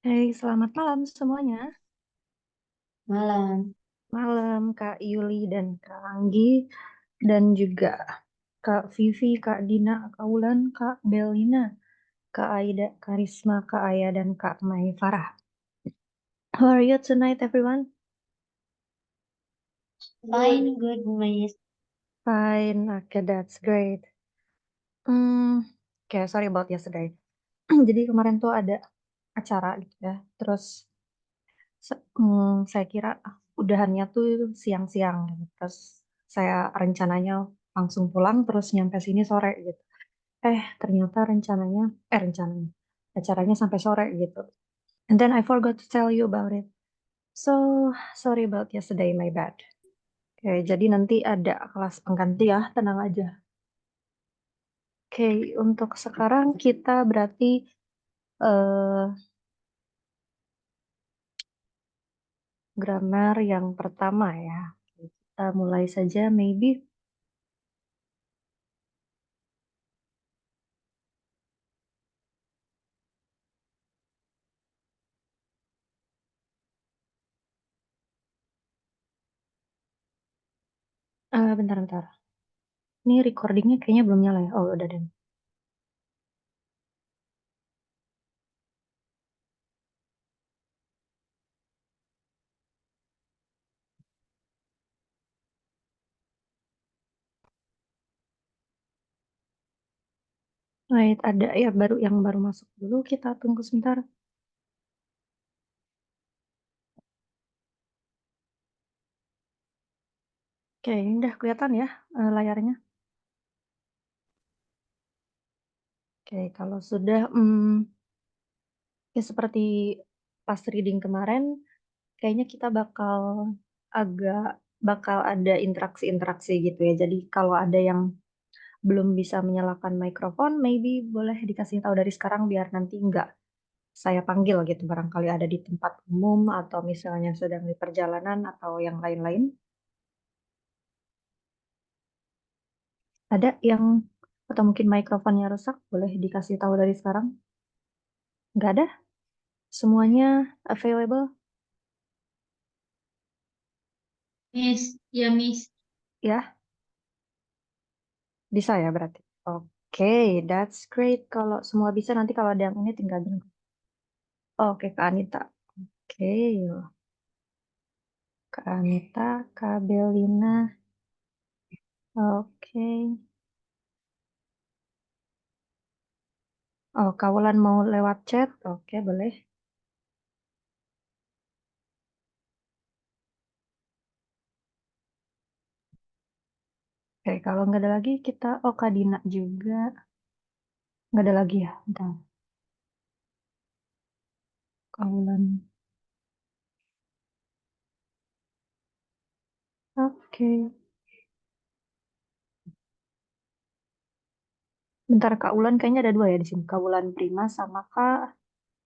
Hai, selamat malam semuanya. Malam. Malam Kak Yuli dan Kak Anggi dan juga Kak Vivi, Kak Dina, Kak Ulan, Kak Belina, Kak Aida, Kak Risma, Kak Aya, dan Kak Mai Farah. How are you tonight, everyone? Fine, good, Miss. Fine, okay, that's great. Okay, sorry about yesterday. Jadi kemarin tuh ada acara gitu ya. Terus saya kira udahannya tuh siang-siang gitu. Terus saya rencananya langsung pulang terus nyampe sini sore gitu. Ternyata rencananya acaranya sampai sore gitu. And then I forgot to tell you about it. So sorry about yesterday, my bad. Oke, jadi nanti ada kelas pengganti ya, tenang aja. Oke, untuk sekarang kita berarti eh grammar yang pertama ya. Kita mulai saja, maybe. Bentar-bentar. Ini recordingnya kayaknya belum nyala ya. Oh, udah deh. Wait, ada ya baru yang baru masuk dulu. Kita tunggu sebentar. Oke, ini udah kelihatan ya layarnya. Oke, kalau sudah, ya seperti pas reading kemarin, kayaknya kita agak bakal ada interaksi-interaksi gitu ya. Jadi kalau ada yang belum bisa menyalakan mikrofon, maybe boleh dikasih tahu dari sekarang biar nanti nggak saya panggil gitu. Barangkali ada di tempat umum atau misalnya sedang di perjalanan atau yang lain-lain. Ada yang atau mungkin mikrofonnya rusak, boleh dikasih tahu dari sekarang. Nggak ada? Semuanya available? Miss, ya Miss. Ya, bisa ya berarti. Oke, that's great. Kalau semua bisa, nanti kalau ada yang ini tinggal bilang. Oke, Kak Anita. Oke, Kak Anita, Kak Belina. Oke. Oh, Kak Wulan mau lewat chat? Oke, boleh. Oke, kalau nggak ada lagi, oh, Kak Dina juga. Nggak ada lagi ya? Bentar. Kak Wulan. Oke. Bentar, Kak Wulan kayaknya ada dua ya di sini. Kak Wulan Prima sama Kak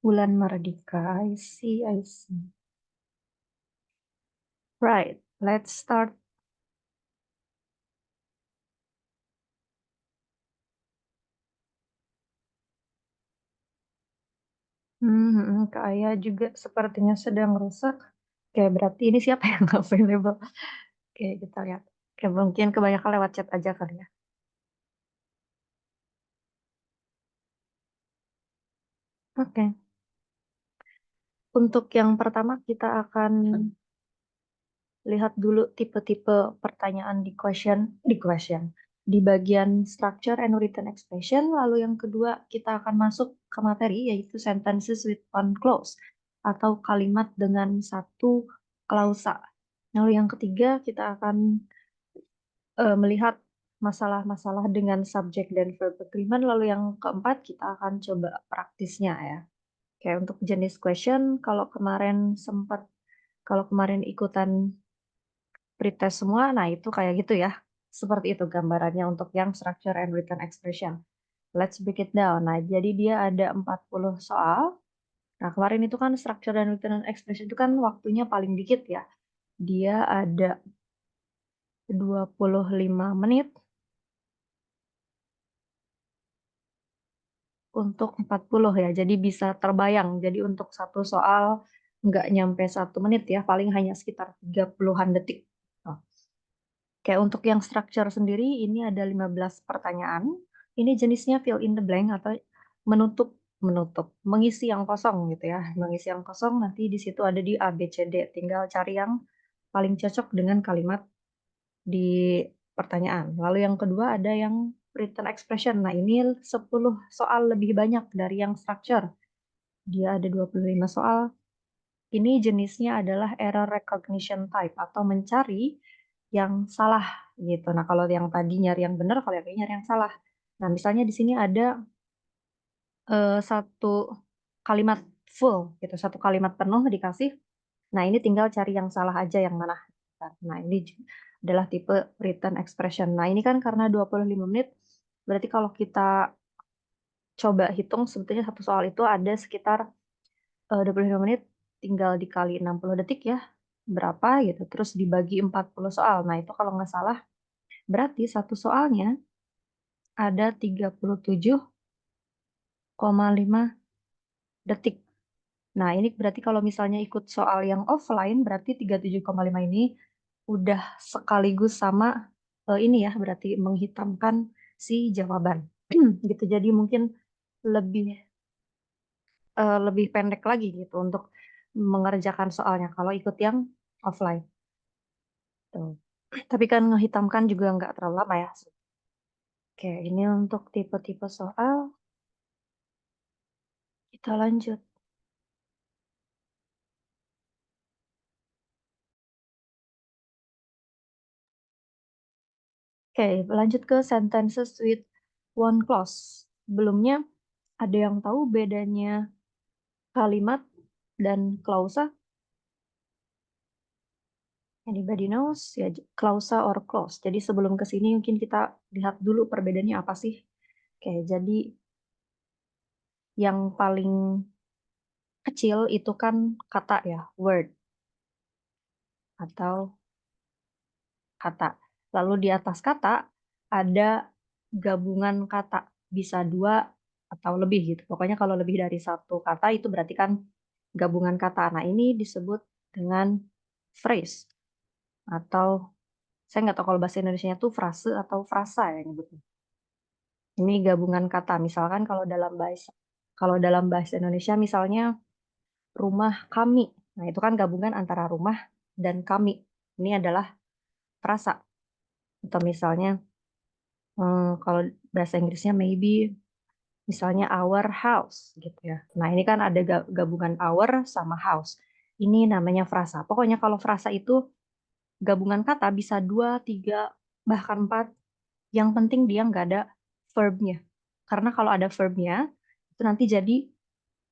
Wulan Mardika. I see, I see. Right, let's start. Kak Aya juga sepertinya sedang rusak. Oke, berarti ini siapa yang nggak available? Oke, kita lihat. Oke, mungkin kebanyakan lewat chat aja kali ya. Oke, untuk yang pertama kita akan lihat dulu tipe-tipe pertanyaan di bagian structure and written expression. Lalu yang kedua kita akan masuk ke materi yaitu sentences with one clause atau kalimat dengan satu klausa. Lalu yang ketiga kita akan melihat masalah-masalah dengan subjek dan verb agreement. Lalu yang keempat kita akan coba praktisnya ya. Kayak untuk jenis question, kalau kemarin ikutan pretest semua, nah itu kayak gitu ya. Seperti itu gambarannya untuk yang structure and written expression. Let's break it down. Nah, jadi dia ada 40 soal. Nah, kemarin itu kan structure and written expression itu kan waktunya paling dikit ya. Dia ada 25 menit. untuk 40 ya, jadi bisa terbayang. Jadi untuk satu soal nggak nyampe 1 menit ya, paling hanya sekitar 30-an detik. Oh. Kayak untuk yang structure sendiri, ini ada 15 pertanyaan. Ini jenisnya fill in the blank atau mengisi yang kosong gitu ya. Mengisi yang kosong nanti di situ ada di A, B, C, D. Tinggal cari yang paling cocok dengan kalimat di pertanyaan. Lalu yang kedua ada yang written expression. Nah, ini 10 soal lebih banyak dari yang structure. Dia ada 25 soal. Ini jenisnya adalah error recognition type atau mencari yang salah gitu. Nah, kalau yang tadi nyari yang benar, kalau yang ini nyari yang salah. Nah, misalnya di sini ada satu kalimat full gitu, satu kalimat penuh dikasih. Nah, ini tinggal cari yang salah aja yang mana. Nah, ini adalah tipe written expression. Nah, ini kan karena 25 menit, berarti kalau kita coba hitung sebetulnya satu soal itu ada sekitar 25 menit tinggal dikali 60 detik ya, berapa gitu, terus dibagi 40 soal. Nah, itu kalau nggak salah berarti satu soalnya ada 37,5 detik. Nah, ini berarti kalau misalnya ikut soal yang offline, berarti 37,5 ini udah sekaligus sama, ini ya, berarti menghitamkan si jawaban, gitu. Jadi mungkin lebih, lebih pendek lagi gitu untuk mengerjakan soalnya kalau ikut yang offline, tuh. Tapi kan ngehitamkan juga nggak terlalu lama ya. Oke, ini untuk tipe-tipe soal, kita lanjut. Oke, lanjut ke sentences with one clause. Sebelumnya, ada yang tahu bedanya kalimat dan klausa? Anybody knows? Ya, klausa or clause. Jadi sebelum ke sini mungkin kita lihat dulu perbedaannya apa sih. Oke, jadi yang paling kecil itu kan kata ya, word atau kata. Lalu di atas kata ada gabungan kata, bisa 2 atau lebih gitu. Pokoknya kalau lebih dari satu kata itu berarti kan gabungan kata. Nah, ini disebut dengan phrase atau saya nggak tahu kalau bahasa Indonesianya tuh frase atau frasa ya nyebutnya. Ini gabungan kata. Misalkan kalau dalam bahasa Indonesia misalnya rumah kami. Nah, itu kan gabungan antara rumah dan kami. Ini adalah frasa. Atau misalnya kalau bahasa Inggrisnya maybe misalnya our house gitu ya. Nah, ini kan ada gabungan our sama house. Ini namanya frasa. Pokoknya kalau frasa itu gabungan kata bisa 2, 3, bahkan 4. Yang penting dia nggak ada verb-nya. Karena kalau ada verb-nya, itu nanti jadi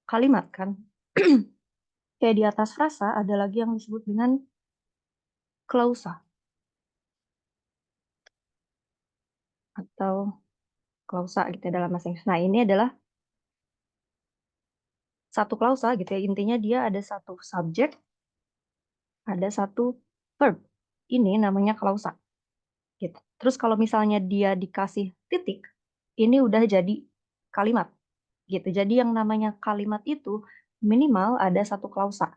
kalimat kan. Kayak di atas frasa ada lagi yang disebut dengan klausa atau klausa gitu ya dalam bahasa Inggris. Nah, ini adalah satu klausa gitu ya. Intinya dia ada satu subjek, ada satu verb. Ini namanya klausa gitu. Terus kalau misalnya dia dikasih titik, ini udah jadi kalimat gitu. Jadi yang namanya kalimat itu minimal ada satu klausa.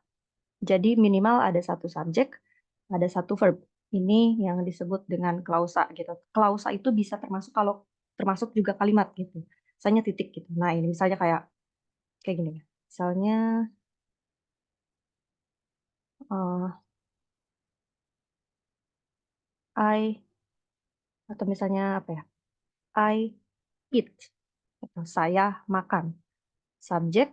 Jadi minimal ada satu subjek, ada satu verb. Ini yang disebut dengan klausa gitu. Klausa itu bisa termasuk juga kalimat gitu. Misalnya titik gitu. Nah, ini misalnya kayak kayak gini ya. Misalnya eh, I atau misalnya apa ya? I eat. Gitu. Saya makan. Subjek,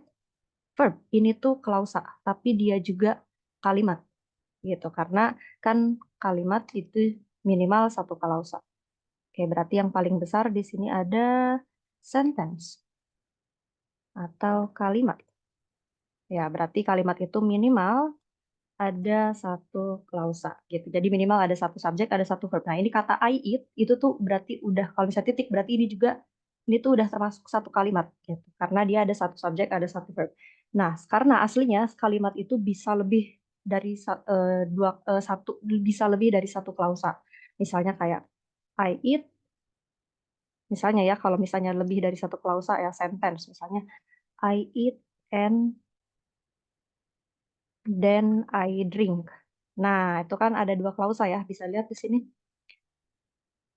verb. Ini tuh klausa, tapi dia juga kalimat gitu. Karena kan kalimat itu minimal satu klausa. Oke, berarti yang paling besar di sini ada sentence atau kalimat. Ya, berarti kalimat itu minimal ada satu klausa gitu. Jadi minimal ada satu subjek, ada satu verb. Nah, ini kata I eat itu tuh berarti udah kalau bisa titik berarti ini tuh udah termasuk satu kalimat gitu. Karena dia ada satu subjek, ada satu verb. Nah, karena aslinya kalimat itu bisa lebih dari satu bisa lebih dari satu klausa. Misalnya kayak I eat Misalnya ya, kalau misalnya lebih dari satu klausa ya, sentence. Misalnya, I eat and then I drink. Nah, itu kan ada dua klausa ya. Bisa lihat di sini.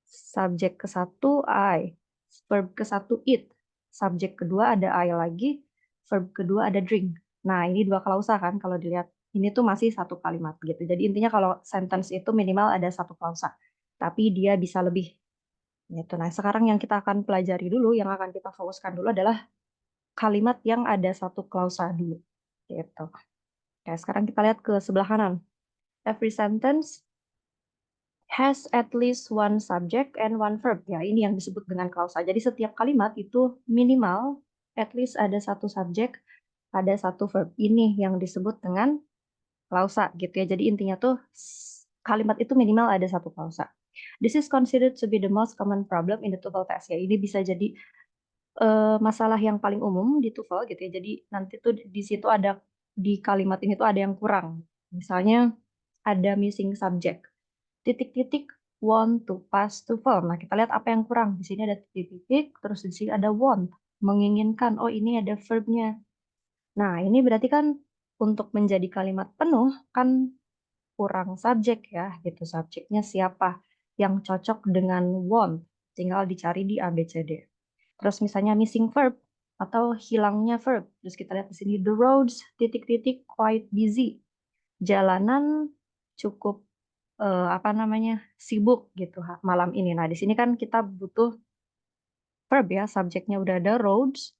Subjek ke satu I. Verb ke satu eat. Subjek kedua ada I lagi. Verb kedua ada drink. Nah, ini dua klausa kan kalau dilihat. Ini tuh masih satu kalimat gitu. Jadi intinya kalau sentence itu minimal ada satu klausa. Tapi dia bisa lebih. Gitu. Nah, sekarang yang kita akan pelajari dulu, yang akan kita fokuskan dulu adalah kalimat yang ada satu klausa dulu. Gitu. Oke, sekarang kita lihat ke sebelah kanan. Every sentence has at least one subject and one verb. Ya, ini yang disebut dengan klausa. Jadi setiap kalimat itu minimal at least ada satu subjek, ada satu verb. Ini yang disebut dengan klausa gitu ya. Jadi intinya tuh kalimat itu minimal ada satu klausa. This is considered to be the most common problem in the TOEFL test ya. Ini bisa jadi masalah yang paling umum di TOEFL gitu ya. Jadi nanti tuh di situ ada di kalimat ini tuh ada yang kurang. Misalnya ada missing subject. Titik-titik want to pass to fall. Nah, kita lihat apa yang kurang. Di sini ada titik-titik, terus di sini ada want, menginginkan. Oh, ini ada verbnya. Nah, ini berarti kan untuk menjadi kalimat penuh kan kurang subjek ya, gitu. Subjeknya siapa yang cocok dengan want. Tinggal dicari di A, B, C, D. Terus misalnya missing verb atau hilangnya verb. Terus kita lihat di sini the roads titik-titik quite busy. Jalanan cukup apa namanya sibuk gitu malam ini. Nah di sini kan kita butuh verb ya, subjeknya udah ada roads.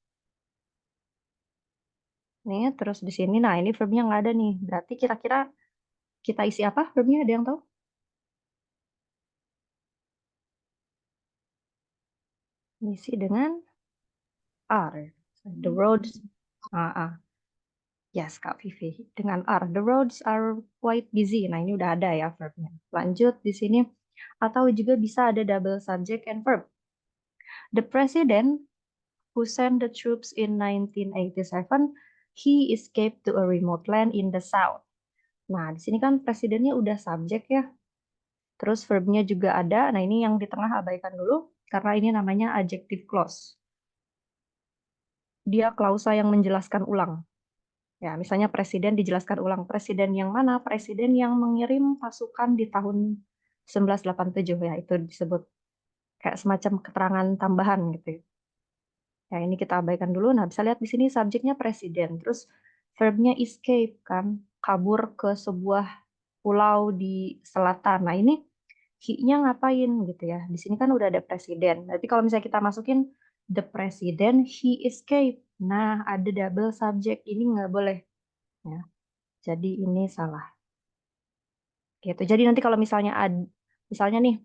Nih terus di sini, nah ini verbnya nggak ada nih. Berarti kira-kira kita isi apa verbnya? Ada yang tahu? Isi dengan are. The roads. Ah, ah. Yes, Kak Vivi. Dengan are. The roads are quite busy. Nah ini udah ada ya verbnya. Lanjut di sini. Atau juga bisa ada double subject and verb. The president who sent the troops in 1987, he escaped to a remote land in the south. Nah, di sini kan presidennya udah subjek ya. Terus verbnya juga ada. Nah, ini yang di tengah abaikan dulu karena ini namanya adjective clause. Dia klausa yang menjelaskan ulang. Ya, misalnya presiden dijelaskan ulang. Presiden yang mana? Presiden yang mengirim pasukan di tahun 1987 ya, itu disebut kayak semacam keterangan tambahan gitu ya. Ya, ini kita abaikan dulu. Nah, bisa lihat di sini subjeknya presiden. Terus verbnya escape kan, kabur ke sebuah pulau di selatan. Nah, ini he-nya ngapain gitu ya. Di sini kan udah ada presiden. Tapi kalau misalnya kita masukin the president, he escape. Nah, ada double subject. Ini nggak boleh. Ya. Jadi ini salah. Gitu. Jadi nanti kalau misalnya misalnya nih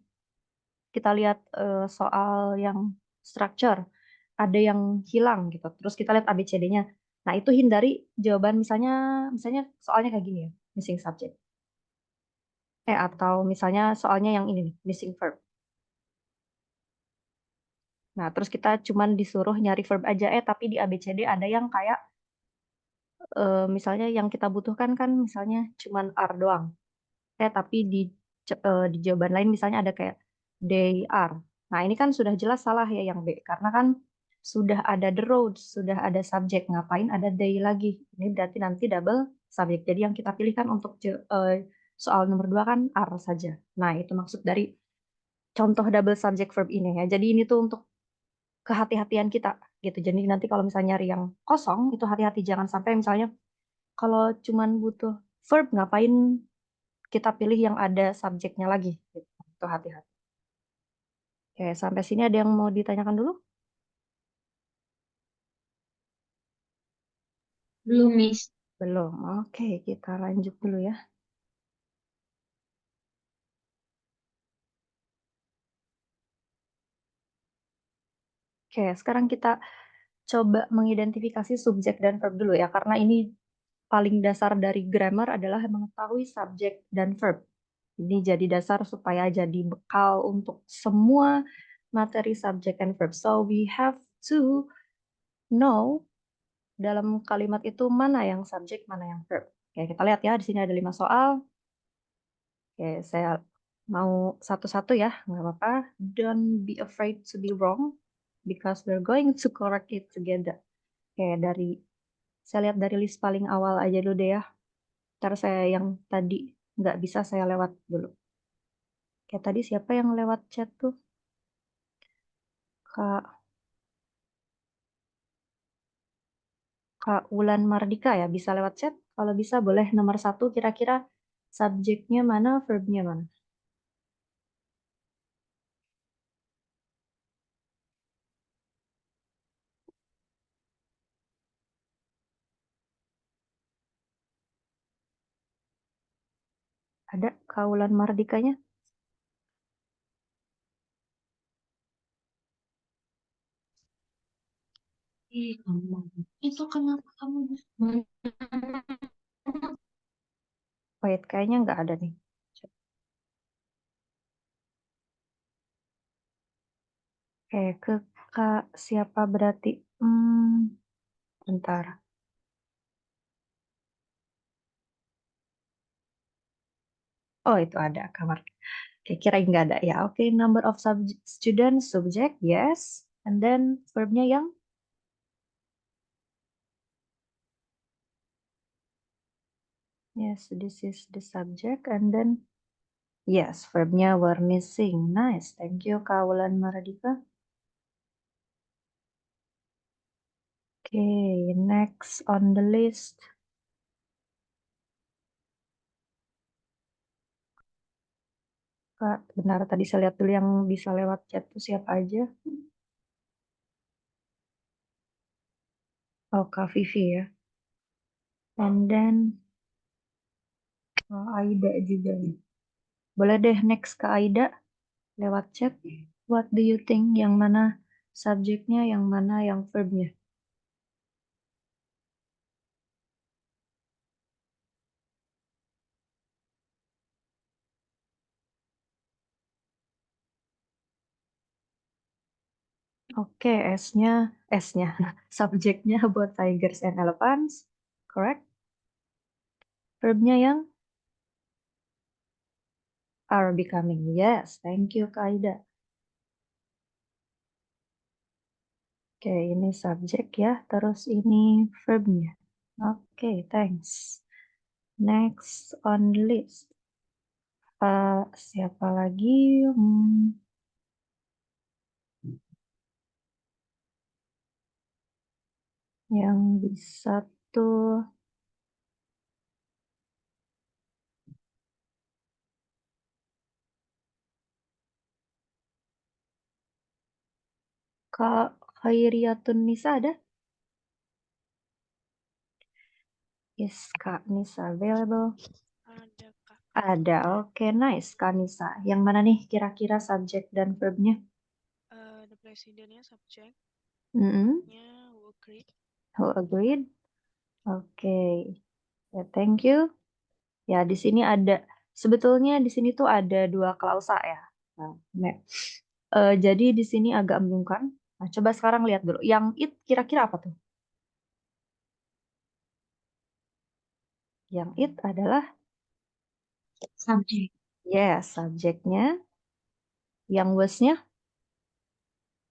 kita lihat soal yang structure, ada yang hilang gitu. Terus kita lihat ABCD-nya. Nah, itu hindari jawaban misalnya soalnya kayak gini ya, missing subject. Atau misalnya soalnya yang ini nih, missing verb. Nah, terus kita cuman disuruh nyari verb aja, tapi di ABCD ada yang kayak misalnya yang kita butuhkan kan misalnya cuman are doang. Tapi di jawaban lain misalnya ada kayak they are. Nah, ini kan sudah jelas salah ya yang B, karena kan sudah ada the roads, sudah ada subjek, ngapain ada they lagi. Ini berarti nanti double subjek. Jadi yang kita pilihkan untuk soal nomor 2 kan are saja. Nah, itu maksud dari contoh double subject verb ini ya. Jadi ini tuh untuk kehati-hatian kita gitu. Jadi nanti kalau misalnya nyari yang kosong, itu hati-hati jangan sampai misalnya kalau cuman butuh verb ngapain kita pilih yang ada subjeknya lagi. Gitu. Itu hati-hati. Oke, sampai sini ada yang mau ditanyakan dulu? Belum, Miss. Belum. Oke, kita lanjut dulu ya. Oke, sekarang kita coba mengidentifikasi subjek dan verb dulu ya, karena ini paling dasar dari grammar adalah mengetahui subjek dan verb. Ini jadi dasar supaya jadi bekal untuk semua materi subjek and verb. So we have to know dalam kalimat itu mana yang subjek, mana yang verb. Oke, kita lihat ya, di sini ada 5 soal. Oke, saya Mau satu-satu ya, nggak apa-apa. Don't be afraid to be wrong, because we're going to correct it together. Oke, saya lihat dari list paling awal aja dulu deh ya. Ntar saya yang tadi nggak bisa saya lewat dulu. Kayak tadi siapa yang lewat chat tuh? Kak, Kak Wulan Mardika ya, bisa lewat chat? Kalau bisa boleh nomor satu kira-kira subjeknya mana, verbnya mana? Ada Kak Wulan Mardikanya? Ih, kamu. Itu kenapa kamu Wait, kayaknya nggak ada nih. Oke, ke Kak siapa berarti? Bentar. Oh, itu ada kamar. Oke, kirain nggak ada. Ya, oke. Number of students, subject, yes. And then verbnya yang? Yes, this is the subject. And then, yes, verbnya were missing. Nice. Thank you, Kak Wulan Maradika. Okay, next on the list. Kak, benar tadi saya lihat dulu yang bisa lewat chat tuh siapa aja. Oh, Kak Vivi ya. And then, oh, Aida juga nih. Boleh deh next ke Aida lewat chat. What do you think? Yang mana subjeknya, yang mana yang verbnya? Oke, S-nya, subjeknya buat tigers and elephants, correct? Verbnya yang are becoming, yes, thank you Kak Aida. Oke, ini subjek ya, terus ini verbnya. Oke, thanks. Next on the list. Siapa lagi? Yang bisa tuh Kak Khairiatun Nisa ada? Yes, Kak Nisa available. Ada Kak. Ada, oke, nice, Kak Nisa. Yang mana nih kira-kira subjek dan verbnya? The presidennya subjek, Mm-mm. nya who agreed. Who agreed? Oke, ya, thank you. Ya, di sini sebetulnya di sini tuh ada dua klausa ya. Nah, jadi di sini agak membingungkan. Nah, coba sekarang lihat dulu. Yang it kira-kira apa tuh? Yang it adalah subject? yes, subjeknya. Yang was-nya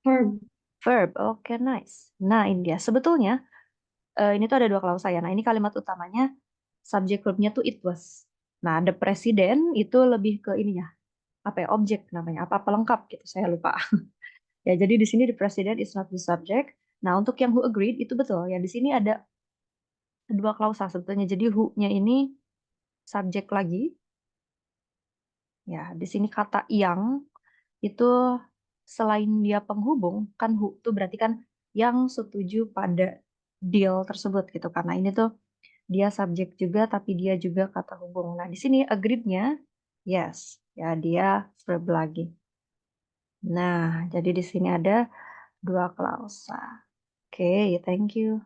Verb. verb. Oke, nice. Nah, ini dia. Sebetulnya ini tuh ada dua klausa ya. Nah, ini kalimat utamanya subjek verbnya tuh it was. Nah, the president itu lebih ke ininya. Apa ya? Objek namanya. Apa pelengkap gitu. Saya lupa. Ya, jadi di sini the president is not the subject. Nah, untuk yang who agreed itu betul. Ya, di sini ada dua klausa sebetulnya. Jadi who-nya ini subjek lagi. Ya, di sini kata yang itu selain dia penghubung, kan who itu berarti kan yang setuju pada deal tersebut gitu. Karena ini tuh dia subjek juga tapi dia juga kata hubung. Nah, di sini agreed-nya yes. Ya, dia verb lagi. Nah, jadi di sini ada dua klausa. Oke, thank you.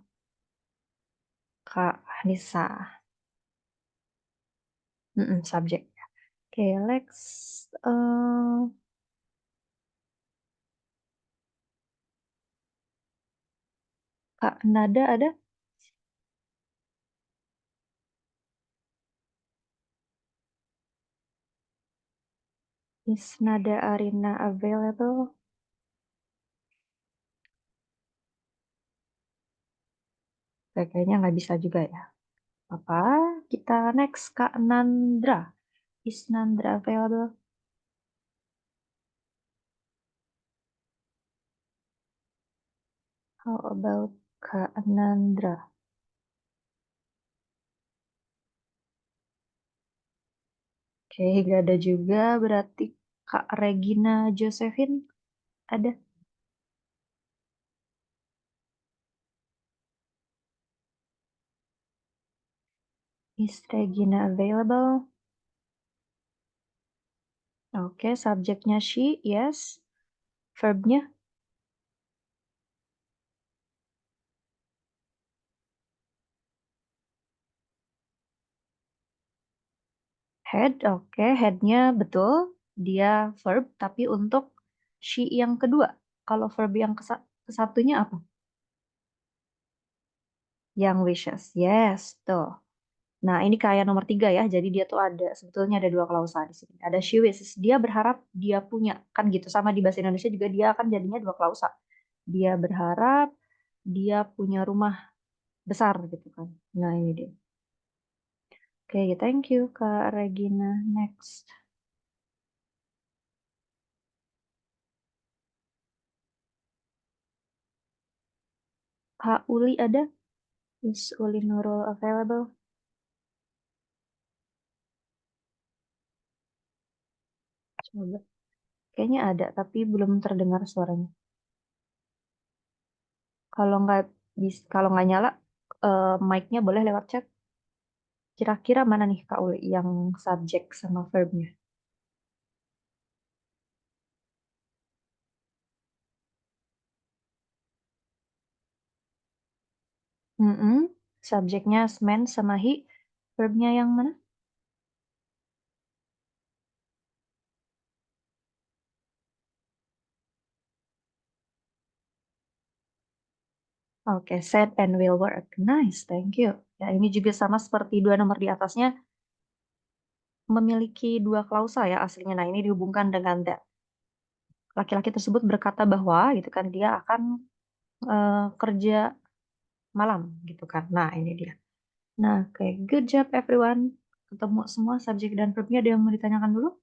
Kak Nisa. Subjek. Oke, next. Kak Nada ada? Is Nada Arina available? Kayaknya nggak bisa juga ya. Apa? Kita next Kak Nandra. Is Nandra available? How about Kak Nandra? Oke, nggak ada juga. Berarti Kak Regina Josephine ada? Is Regina available? Oke, subjeknya she, yes. Verbnya had, oke, headnya betul. Dia verb, tapi untuk she yang kedua. Kalau verb yang kesatunya apa? Yang wishes, yes, tuh. Nah, ini kayak nomor 3 ya. Jadi dia tuh ada, sebetulnya ada 2 klausa di sini. Ada she wishes, dia berharap dia punya. Kan gitu, sama di bahasa Indonesia juga dia akan jadinya 2 klausa. Dia berharap dia punya rumah besar gitu kan. Nah, ini dia. Oke, thank you Kak Regina. Next. Kak Uli ada? Is Uli Nurul available? Coba. Kayaknya ada, tapi belum terdengar suaranya. Kalau nggak nyala, mic-nya boleh lewat chat. Kira-kira mana nih Kak Uli yang subjek sama verbnya? Subjeknya man sama he. Verbnya yang mana? Oke, said and will work. Nice, thank you. Ya, ini juga sama seperti 2 nomor di atasnya, memiliki 2 klausa ya aslinya. Nah, ini dihubungkan dengan that. Laki-laki tersebut berkata bahwa gitu kan dia akan kerja malam gitu kan. Nah, ini dia. Nah, kayak good job everyone. Ketemu semua subjek dan verbnya. Ada yang mau ditanyakan dulu?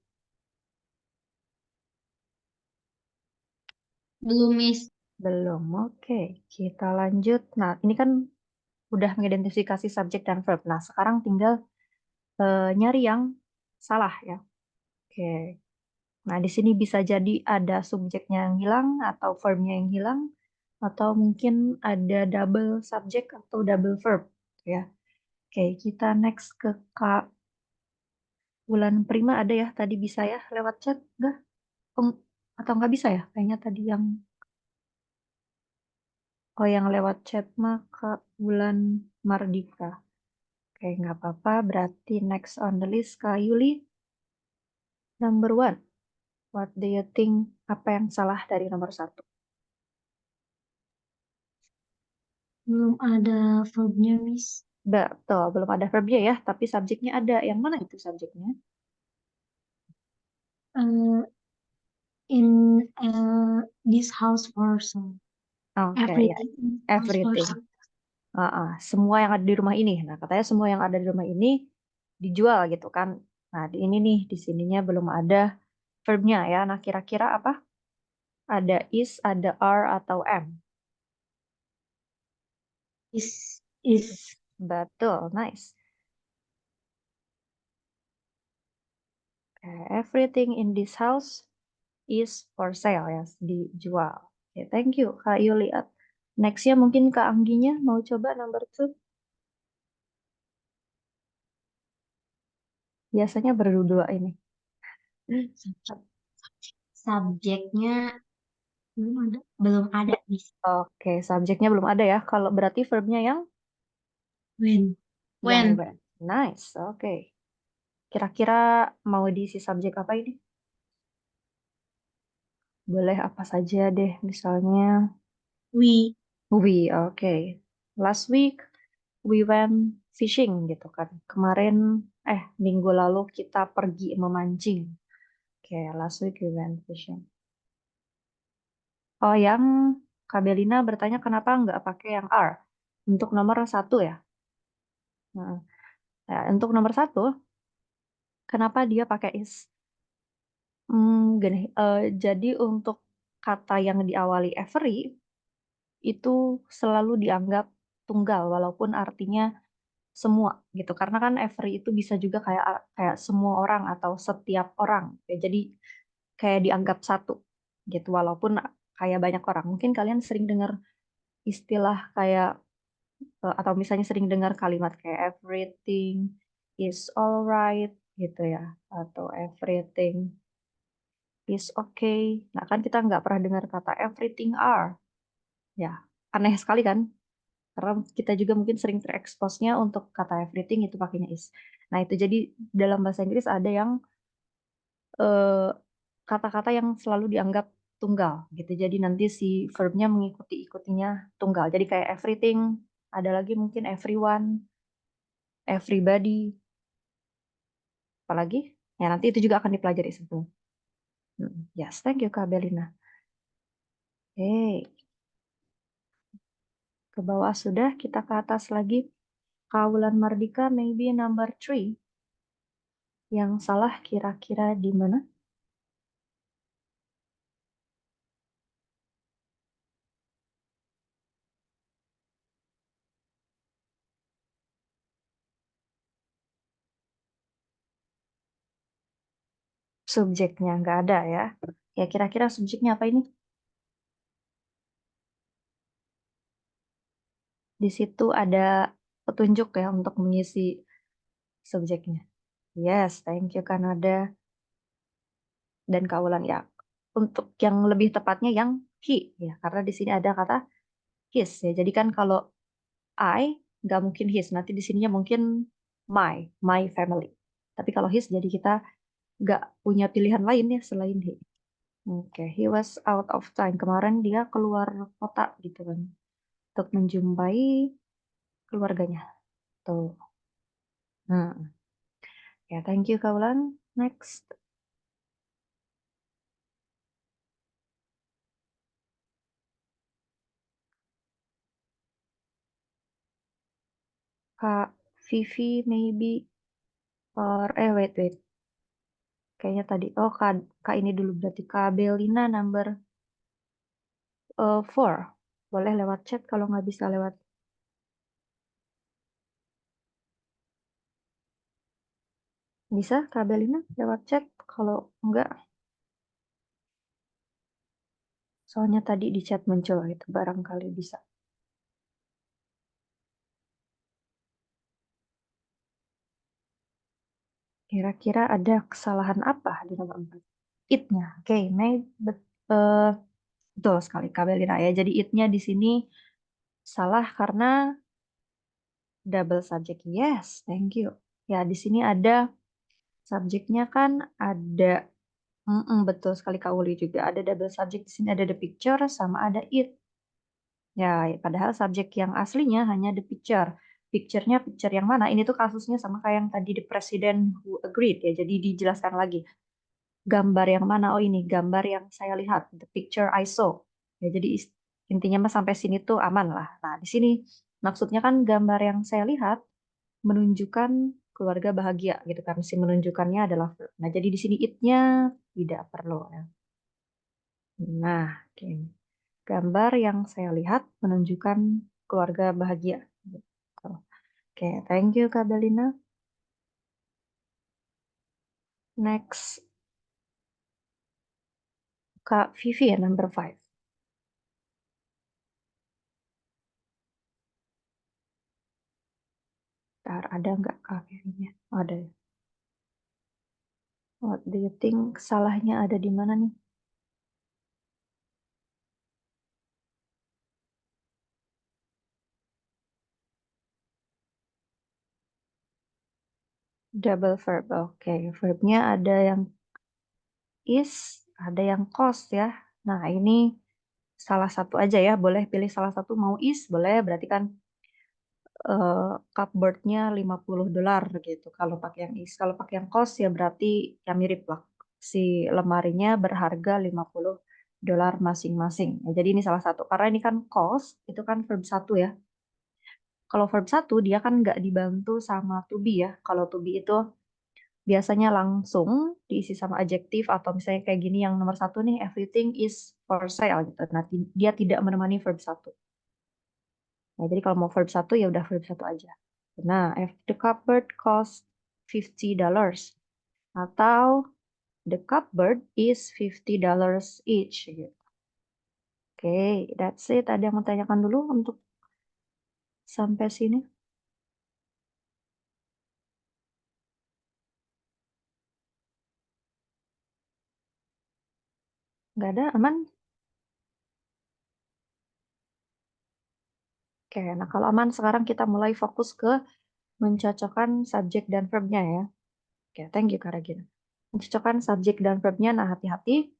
Belum, Miss. Belum. Oke, kita lanjut. Nah, ini kan udah mengidentifikasi subjek dan verb. Nah, sekarang tinggal nyari yang salah ya. Oke. Nah, di sini bisa jadi ada subjeknya yang hilang atau verbnya yang hilang atau mungkin ada double subjek atau double verb ya. Oke, kita next ke Kak Bulan Prima ada ya tadi bisa ya lewat chat enggak? Atau nggak bisa ya? Kayaknya tadi yang lewat chat mah Kak Bulan Mardika. Oke, nggak apa-apa. Berarti next on the list Kak Yuli. Number 1. What do you think? Apa yang salah dari nomor 1? Belum ada verbnya, Miss. Betul, belum ada verbnya ya, tapi subjeknya ada. Yang mana itu subjeknya? Uh, in this house person. Oke, ya. Everything in this house Everything. person. Semua yang ada di rumah ini. Nah, katanya semua yang ada di rumah ini dijual gitu kan. Nah, di ini nih, di sininya belum ada verbnya ya. Nah, kira-kira apa? Ada is, ada are, atau am? Is Betul, nice. Oke, everything in this house is for sale ya, dijual. Oke, thank you Kak Yuli. Nextnya mungkin Kak Angginya mau coba number 2. Biasanya berdua ini. subjeknya belum ada, Miss. Oke, subjeknya belum ada ya. Kalau berarti verbnya yang When. yang When. when. Nice, oke. Kira-kira mau diisi subjek apa ini? Boleh apa saja deh, misalnya We. oke. Last week we went fishing gitu kan. Kemarin, minggu lalu kita pergi memancing. Oke, last week we went fishing. Oh, yang Kak Belina bertanya kenapa nggak pakai yang R untuk nomor 1 ya? Nah, untuk nomor 1, kenapa dia pakai is? Gini, jadi untuk kata yang diawali every itu selalu dianggap tunggal walaupun artinya semua gitu. Karena kan every itu bisa juga kayak kayak semua orang atau setiap orang. Ya, jadi kayak dianggap satu gitu walaupun kayak banyak orang. Mungkin kalian sering dengar istilah kayak atau misalnya sering dengar kalimat kayak everything is alright gitu ya atau everything is okay. Nah, kan kita nggak pernah dengar kata everything are. Ya, aneh sekali kan? Karena kita juga mungkin sering tereksposnya untuk kata everything itu pakainya is. Nah, itu jadi dalam bahasa Inggris ada yang eh, kata-kata yang selalu dianggap tunggal gitu. Jadi nanti si verbnya mengikuti-ikutinya tunggal. Jadi kayak everything, ada lagi mungkin everyone, everybody, apalagi? Ya nanti itu juga akan dipelajari sebelum. Yes, thank you Kak Belina. Hey, ke bawah sudah, kita ke atas lagi. Kaulan Mardika maybe number 3. Yang salah kira-kira di mana? Subjeknya nggak ada ya. Ya kira-kira subjeknya apa ini? Di situ ada petunjuk ya untuk mengisi subjeknya. Yes, thank you Kanada. Dan kaulan ya. Untuk yang lebih tepatnya yang he ya, karena di sini ada kata his ya. Jadi kan kalau I nggak mungkin his, nanti di sininya mungkin my family. Tapi kalau his jadi kita nggak punya pilihan lain ya selain he. Oke, he was out of time. Kemarin dia keluar kota gitu kan untuk menjumpai keluarganya. Tuh. Hmm. Ya, thank you Kaulan. Next. Kak Vivi maybe or wait. Kayaknya tadi Kak ini dulu berarti Kak Belina number 4. Boleh lewat chat kalau nggak bisa lewat. Bisa Kak Belina lewat chat kalau enggak. Soalnya tadi di chat muncul itu barangkali bisa. Kira-kira ada kesalahan apa di nomor 4? It-nya. Oke, betul sekali Kak Belina ya. Jadi it-nya di sini salah karena double subject. Yes, thank you. Ya, di sini ada subjeknya kan ada. Betul sekali Kak Uli juga. Ada double subject di sini, ada the picture sama ada it. Ya, padahal subjek yang aslinya hanya the picture. Picture-nya picture yang mana? Ini tuh kasusnya sama kayak yang tadi the president who agreed ya. Jadi dijelaskan lagi. Gambar yang mana? Oh ini gambar yang saya lihat. The picture I saw. Ya, jadi intinya mah sampai sini tuh aman lah. Nah, di sini maksudnya kan gambar yang saya lihat menunjukkan keluarga bahagia gitu kan. Si menunjukkannya adalah verb. Nah, jadi di sini it-nya tidak perlu ya. Nah, oke. Gambar yang saya lihat menunjukkan keluarga bahagia. Gitu. Oke, thank you Kak Belina. Next, Kak Vivi ya, number 5. Ntar ada nggak Kak Vivinya? Ada. What do you think salahnya ada di mana nih? Double verb. Oke, verbnya ada yang is, ada yang cost ya. Nah, ini salah satu aja ya. Boleh pilih salah satu mau is, boleh. Berarti kan cupboard-nya $50 gitu. Kalau pakai yang is. Kalau pakai yang cost ya berarti ya mirip lah. si lemarinya berharga $50 masing-masing. Ya, jadi ini salah satu. Karena ini kan cost, itu kan verb 1 ya. Kalau verb 1 dia kan nggak dibantu sama to be ya. Kalau to be itu biasanya langsung diisi sama adjektif atau misalnya kayak gini yang nomor 1 nih, everything is for sale gitu. Nah, dia tidak menemani verb 1. Nah, jadi kalau mau verb 1 ya udah verb 1 aja. Nah, if the cupboard cost $50 atau the cupboard is $50 each gitu. Oke, that's it. Ada yang mau tanyakan dulu untuk sampai sini? Nggak ada, aman? Oke, nah kalau aman sekarang kita mulai fokus ke mencocokkan subjek dan verbnya ya. Oke, thank you Kak Regina. Mencocokkan subjek dan verbnya, nah hati-hati.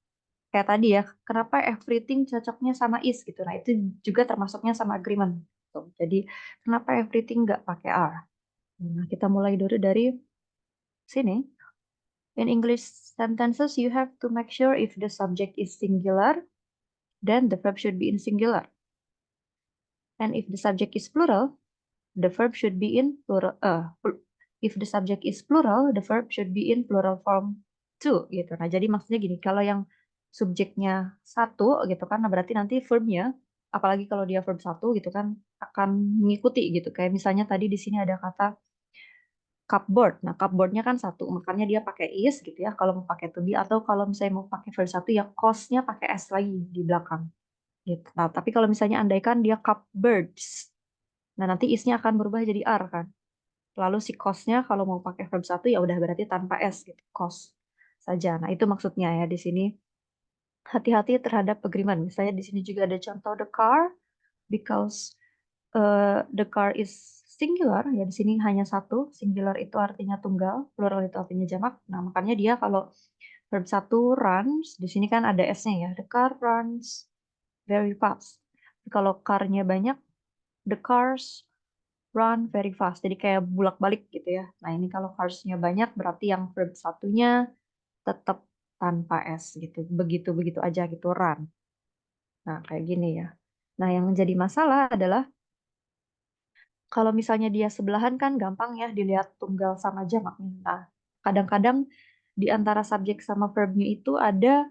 Kayak tadi ya, kenapa everything cocoknya sama is gitu. Nah, itu juga termasuknya sama agreement. Tuh, jadi, kenapa everything nggak pakai are? Nah, kita mulai dulu dari sini. In English sentences, you have to make sure if the subject is singular, then the verb should be in singular. And if the subject is plural, the verb should be in plural. If the subject is plural, the verb should be in plural form too, gitu. Nah, jadi maksudnya gini, kalau yang subjeknya satu, gitu kan, nah berarti nanti verbnya, apalagi kalau dia verb satu, gitu kan, akan mengikuti, gitu. Kayak misalnya tadi di sini ada kata cupboard. Nah, cupboardnya kan satu, makanya dia pakai is, gitu ya, kalau mau pakai to be, atau kalau misalnya mau pakai verb satu, ya cost-nya pakai s lagi di belakang. Gitu. Nah, tapi kalau misalnya andaikan dia cupboards, nah nanti is-nya akan berubah jadi are kan. Lalu si cost-nya kalau mau pakai verb satu ya udah berarti tanpa s gitu, cost saja. Nah, itu maksudnya ya di sini. Hati-hati terhadap agreement. Misalnya di sini juga ada contoh the car because the car is singular, ya di sini hanya satu. Singular itu artinya tunggal, plural itu artinya jamak. Nah, makanya dia kalau verb satu runs, di sini kan ada s-nya ya. The car runs very fast. Kalau car-nya banyak, the cars run very fast. Jadi kayak bulak-balik gitu ya. Nah, ini kalau cars-nya banyak berarti yang verb satunya tetap tanpa s gitu. Begitu-begitu aja gitu run. Nah, kayak gini ya. Nah, yang menjadi masalah adalah kalau misalnya dia sebelahan kan gampang ya dilihat tunggal sama jamaknya. Nah, kadang-kadang di antara subjek sama verbnya itu ada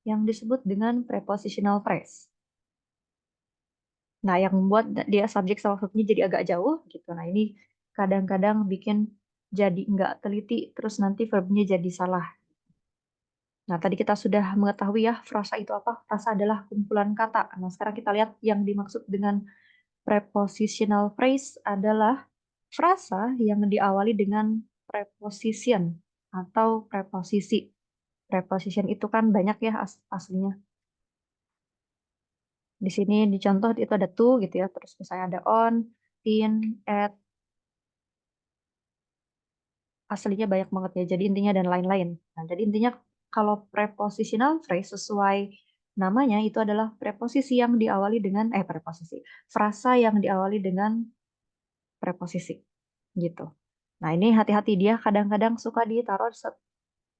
yang disebut dengan prepositional phrase. Nah, yang membuat dia subjek sama verbnya jadi agak jauh gitu. Nah, ini kadang-kadang bikin jadi nggak teliti, terus nanti verbnya jadi salah. Nah, tadi kita sudah mengetahui ya frasa itu apa. Frasa adalah kumpulan kata. Nah, sekarang kita lihat yang dimaksud dengan prepositional phrase adalah frasa yang diawali dengan preposition atau preposisi. Preposition itu kan banyak ya aslinya. Di sini di contoh itu ada to gitu ya, terus misalnya ada on, in, at, aslinya banyak banget ya. Jadi intinya dan lain-lain. Nah, jadi intinya kalau prepositional phrase sesuai namanya itu adalah preposisi yang diawali dengan preposisi. Frasa yang diawali dengan preposisi gitu. Nah, ini hati-hati dia kadang-kadang suka ditaruh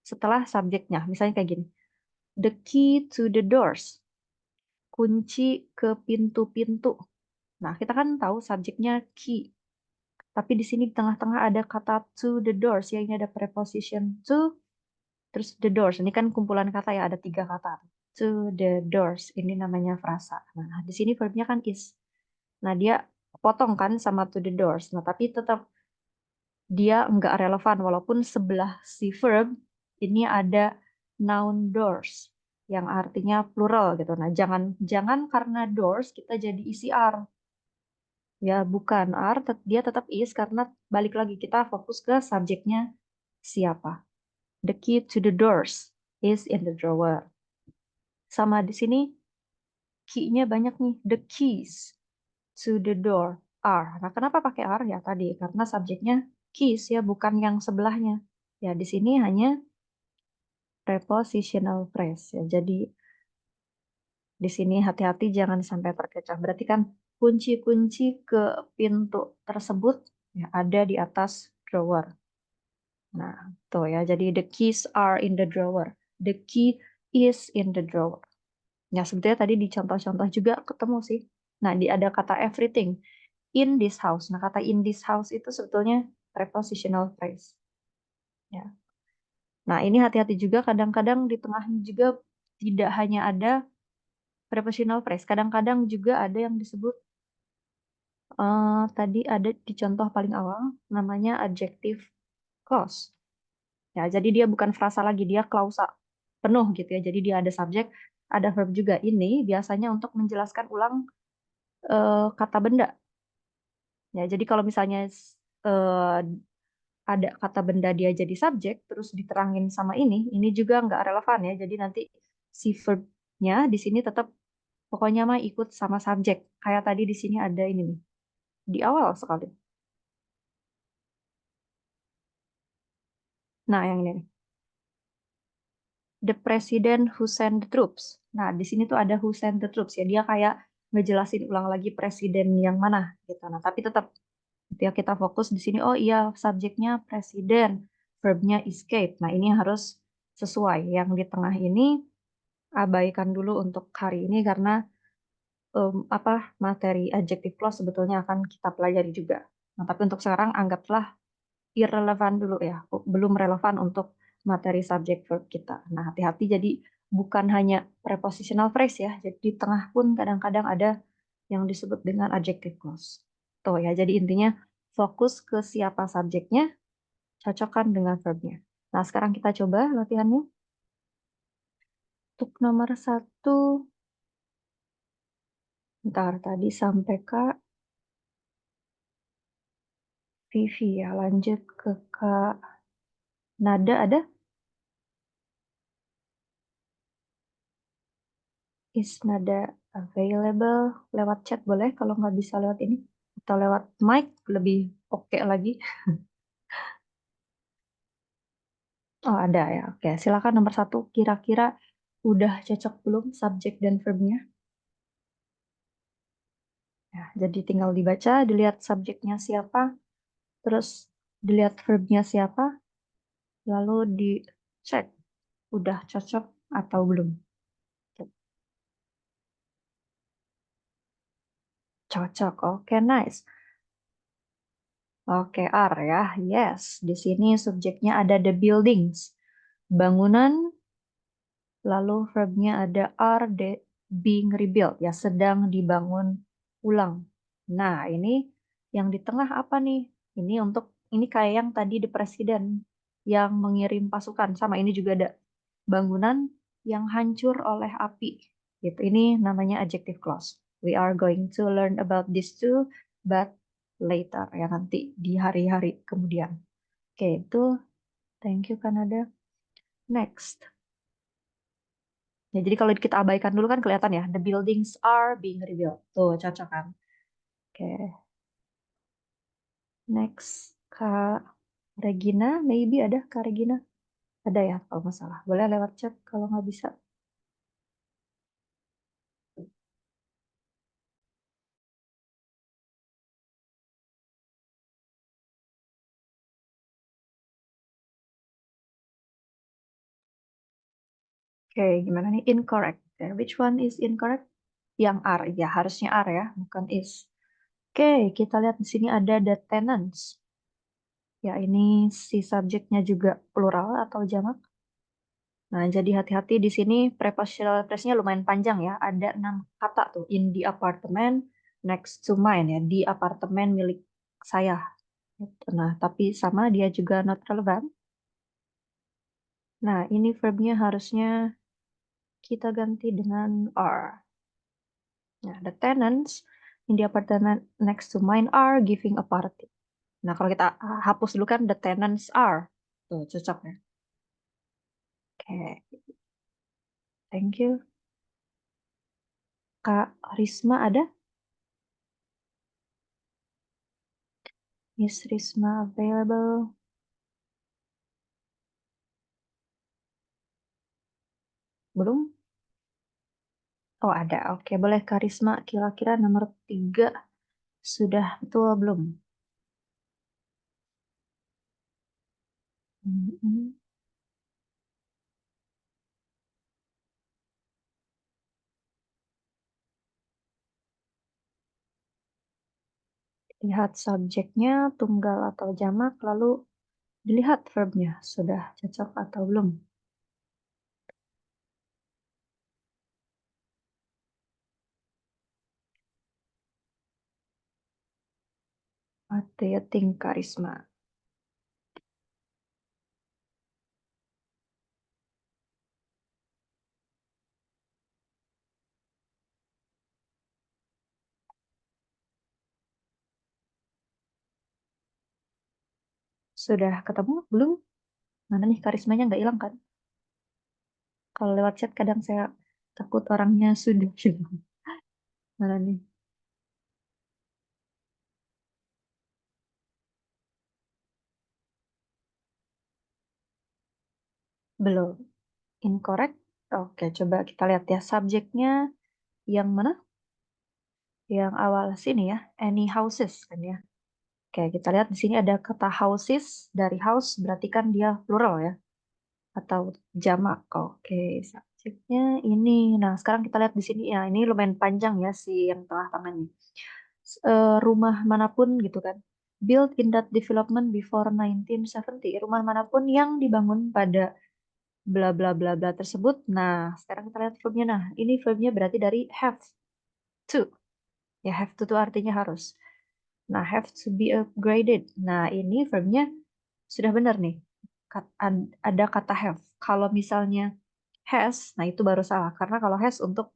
setelah subjeknya. Misalnya kayak gini. The key to the doors. Kunci ke pintu-pintu. Nah, kita kan tahu subjeknya key. Tapi di sini di tengah-tengah ada kata to the doors. Ya, ini ada preposition to. Terus the doors. Ini kan kumpulan kata ya. Ada 3 kata. To the doors. Ini namanya frasa. Nah, di sini verbnya kan is. Nah, dia potong kan sama to the doors. Nah, tapi tetap dia nggak relevan walaupun sebelah si verb ini ada noun doors yang artinya plural gitu. Nah, jangan karena doors kita jadi isi are. Ya, bukan are, dia tetap is karena balik lagi kita fokus ke subjeknya siapa. The key to the doors is in the drawer. Sama di sini key-nya banyak nih. The keys to the door are. Nah, kenapa pakai are? Ya tadi karena subjeknya keys ya, bukan yang sebelahnya. Ya, di sini hanya prepositional phrase ya. Jadi di sini hati-hati jangan sampai terkecoh. Berarti kan kunci-kunci ke pintu tersebut ya, ada di atas drawer. Nah, tuh ya. Jadi the keys are in the drawer. The key is in the drawer. Ya, sebetulnya tadi di contoh-contoh juga ketemu sih. Nah, ada kata everything in this house. Nah, kata in this house itu sebetulnya prepositional phrase. Ya. Nah, ini hati-hati juga kadang-kadang di tengahnya juga tidak hanya ada prepositional phrase. Kadang-kadang juga ada yang disebut tadi ada di contoh paling awal namanya adjective clause. Ya, jadi dia bukan frasa lagi, dia klausa penuh gitu ya. Jadi dia ada subjek, ada verb juga. Ini biasanya untuk menjelaskan ulang kata benda. Ya, jadi kalau misalnya eh, ada kata benda dia jadi subjek, terus diterangin sama ini juga nggak relevan ya. Jadi nanti si verbnya di sini tetap pokoknya mah ikut sama subjek. Kayak tadi di sini ada ini nih, di awal sekali. Nah, yang ini nih. The president who sent the troops. Nah, di sini tuh ada who sent the troops ya. Dia kayak ngejelasin ulang lagi presiden yang mana gitu. Nah, tapi tetap ya kita fokus di sini. Oh iya, subjeknya presiden, verbnya escape. Nah, ini harus sesuai. Yang di tengah ini abaikan dulu untuk hari ini karena materi adjective clause sebetulnya akan kita pelajari juga. Nah, tapi untuk sekarang anggaplah irrelevan dulu ya, belum relevan untuk materi subject verb kita. Nah, hati-hati jadi bukan hanya prepositional phrase ya, jadi di tengah pun kadang-kadang ada yang disebut dengan adjective clause. Tuh ya, jadi intinya fokus ke siapa subjeknya, cocokkan dengan verbnya. Nah, sekarang kita coba latihannya. Untuk nomor 1, ntar tadi sampai Kak Vivi ya, lanjut ke Kak Nada ada? Is Nada available? Lewat chat boleh kalau nggak bisa lewat ini. Atau lewat mic lebih oke lagi. Oh ada ya, oke. Silakan nomor 1. Kira-kira udah cocok belum subjek dan verbnya? Ya, jadi tinggal dibaca, dilihat subjeknya siapa, terus dilihat verbnya siapa, lalu dicek udah cocok atau belum. Cocok, oke nice. Oke, R ya, yes. Di sini subjeknya ada the buildings, bangunan, lalu verbnya ada are being rebuilt, ya sedang dibangun ulang. Nah, ini yang di tengah apa nih? Ini kayak yang tadi the president yang mengirim pasukan, sama ini juga ada bangunan yang hancur oleh api. Gitu. Ini namanya adjective clause. We are going to learn about this too, but later ya nanti di hari-hari kemudian. Oke, itu thank you Kanada. Next. Ya, jadi kalau kita abaikan dulu kan kelihatan ya, the buildings are being rebuilt. Tuh, cocok kan? Oke. Next, Kak Regina, maybe ada Kak Regina? Ada ya, kalau nggak salah. Boleh lewat chat kalau nggak bisa. Oke, gimana nih? Incorrect. Okay, which one is incorrect? Yang R, ya harusnya R ya, bukan is. Oke, kita lihat di sini ada the tenants. Ya, ini si subjeknya juga plural atau jamak. Nah, jadi hati-hati di sini prepositional phrase-nya lumayan panjang ya. Ada 6 kata tuh. In the apartment next to mine ya. Di apartemen milik saya. Gitu. Nah, tapi sama dia juga not relevant. Nah, ini verbnya harusnya kita ganti dengan are. Nah, the tenants in the apartment next to mine are giving a party. Nah, kalau kita hapus dulu kan the tenants are. Tuh, cocok ya. Oke, thank you. Kak Risma ada? Is Risma available? Belum? Oh ada, oke boleh Karisma. Kira-kira nomor 3 sudah betul belum? Hmm. Lihat subjeknya tunggal atau jamak, lalu dilihat verbnya sudah cocok atau belum. What do you think, Karisma? Sudah ketemu belum? Mana nih karismanya nggak hilang kan? Kalau lewat chat kadang saya takut orangnya sudah hilang. Mana nih? Belum. Incorrect. Oke, coba kita lihat ya. Subjeknya yang mana? Yang awal sini ya. Any houses kan ya. Oke, kita lihat di sini ada kata houses. Dari house berarti kan dia plural ya. Atau jamak. Oke, subjeknya ini. Nah, sekarang kita lihat di sini ya. Ini lumayan panjang ya si yang tengah-tengah ini. Rumah manapun gitu kan. Built in that development before 1970. Rumah manapun yang dibangun pada bla bla bla bla tersebut. Nah, sekarang kita lihat verbnya. Nah, ini verbnya berarti dari have to. Ya, have to itu artinya harus. Nah, have to be upgraded. Nah, ini verbnya sudah benar nih. Ada kata have. Kalau misalnya has, nah itu baru salah. Karena kalau has untuk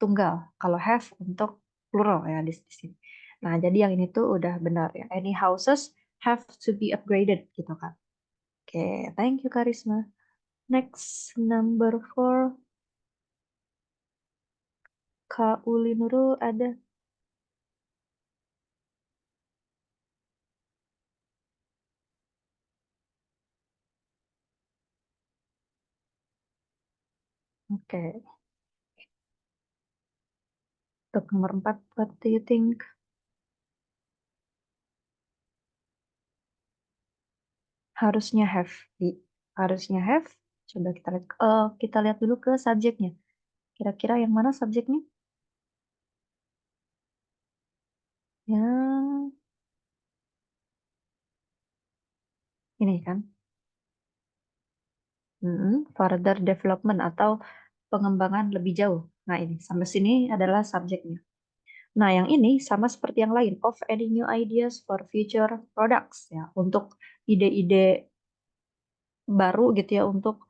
tunggal. Kalau have untuk plural ya di sini. Nah, jadi yang ini tuh udah benar ya. Any houses have to be upgraded gitu kan. Oke, thank you Karisma. Next, number 4. Kak Uli Nurul ada. Oke. Untuk nomor 4, what do you think? Harusnya have. Harusnya have. Coba kita lihat. Kita lihat dulu ke subjeknya. Kira-kira yang mana subjeknya? Yang ini kan. Further development atau pengembangan lebih jauh. Nah, ini sampai sini adalah subjeknya. Nah, yang ini sama seperti yang lain, of any new ideas for future products ya, untuk ide-ide baru gitu ya untuk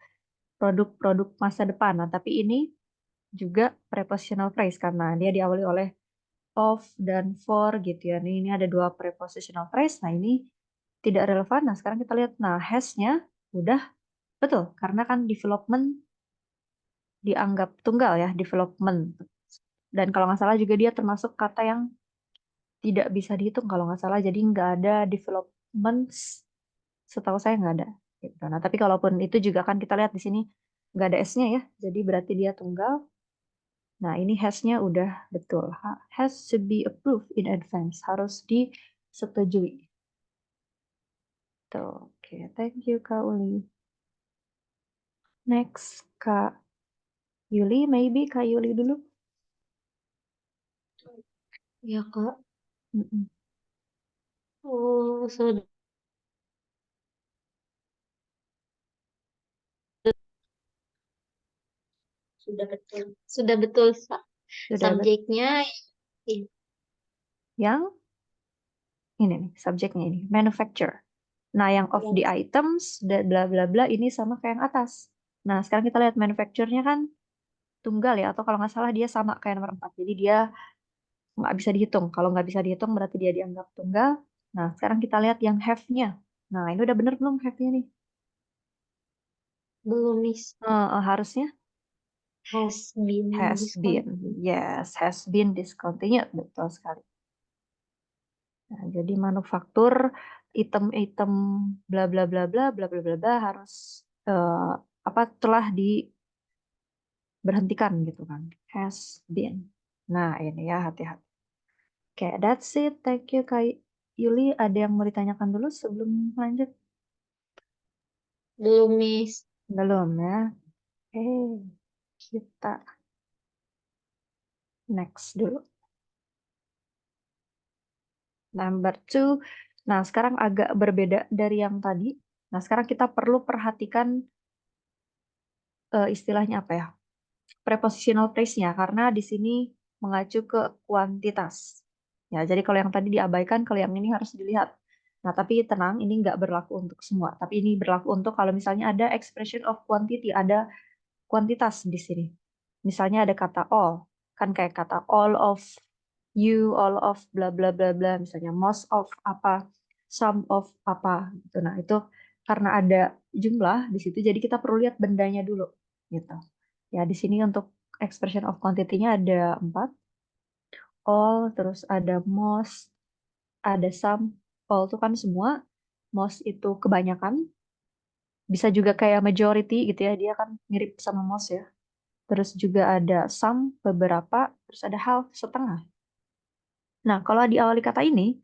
produk-produk masa depan. Nah, tapi ini juga prepositional phrase karena dia diawali oleh of dan for gitu ya. Ini ada dua prepositional phrase. Nah, ini tidak relevan. Nah, sekarang kita lihat. Nah, has-nya udah betul karena kan development dianggap tunggal ya, development. Dan kalau nggak salah juga dia termasuk kata yang tidak bisa dihitung kalau nggak salah. Jadi nggak ada development, setahu saya nggak ada. Gitu. Nah, tapi kalaupun itu juga kan kita lihat di sini nggak ada S-nya ya. Jadi berarti dia tunggal. Nah, ini has-nya udah betul. Has to be approved in advance. Harus disetujui. Tuh, oke. Thank you, Kak Uli. Next, Kak Yuli. Maybe Kak Yuli dulu. Ya, Kak. Mm-mm. Oh, sudah betul. Sudah betul, Kak. Sudah Subjeknya yang ini nih, subjeknya ini. Manufacture. Nah, yang of the items, bla bla bla, ini sama kayak yang atas. Nah, sekarang kita lihat manufacture-nya kan tunggal ya, atau kalau nggak salah dia sama kayak nomor 4. Jadi dia nggak bisa dihitung. Kalau nggak bisa dihitung berarti dia dianggap tunggal. Nah, sekarang kita lihat yang have-nya. Nah, ini udah bener belum have-nya nih? belum nih. Harusnya Has been has been. discontinued. Yes, has been discontinued. Betul sekali. Nah, jadi manufaktur item-item bla bla bla bla bla bla bla bla harus apa telah diberhentikan gitu kan. Has been. Nah, ini ya hati-hati. Oke, that's it. Thank you Kak Yuli. Ada yang mau ditanyakan dulu sebelum lanjut? Belum, Miss. Belum ya. Oke, kita next dulu. Number two. Nah, sekarang agak berbeda dari yang tadi. Nah, sekarang kita perlu perhatikan istilahnya apa ya? Prepositional phrase-nya, karena di sini mengacu ke kuantitas. Ya, jadi kalau yang tadi diabaikan, kalau yang ini harus dilihat. Nah, tapi tenang, ini nggak berlaku untuk semua. Tapi ini berlaku untuk kalau misalnya ada expression of quantity, ada kuantitas di sini. Misalnya ada kata all, kan kayak kata all of you, all of bla bla bla bla, misalnya most of apa, some of apa gitu. Nah, itu karena ada jumlah di situ, jadi kita perlu lihat bendanya dulu gitu. Ya, di sini untuk expression of quantity-nya ada 4. All, terus ada most, ada some. All itu kan semua, most itu kebanyakan. Bisa juga kayak majority gitu ya, dia kan mirip sama most ya. Terus juga ada some, beberapa, terus ada half, setengah. Nah, kalau diawali kata ini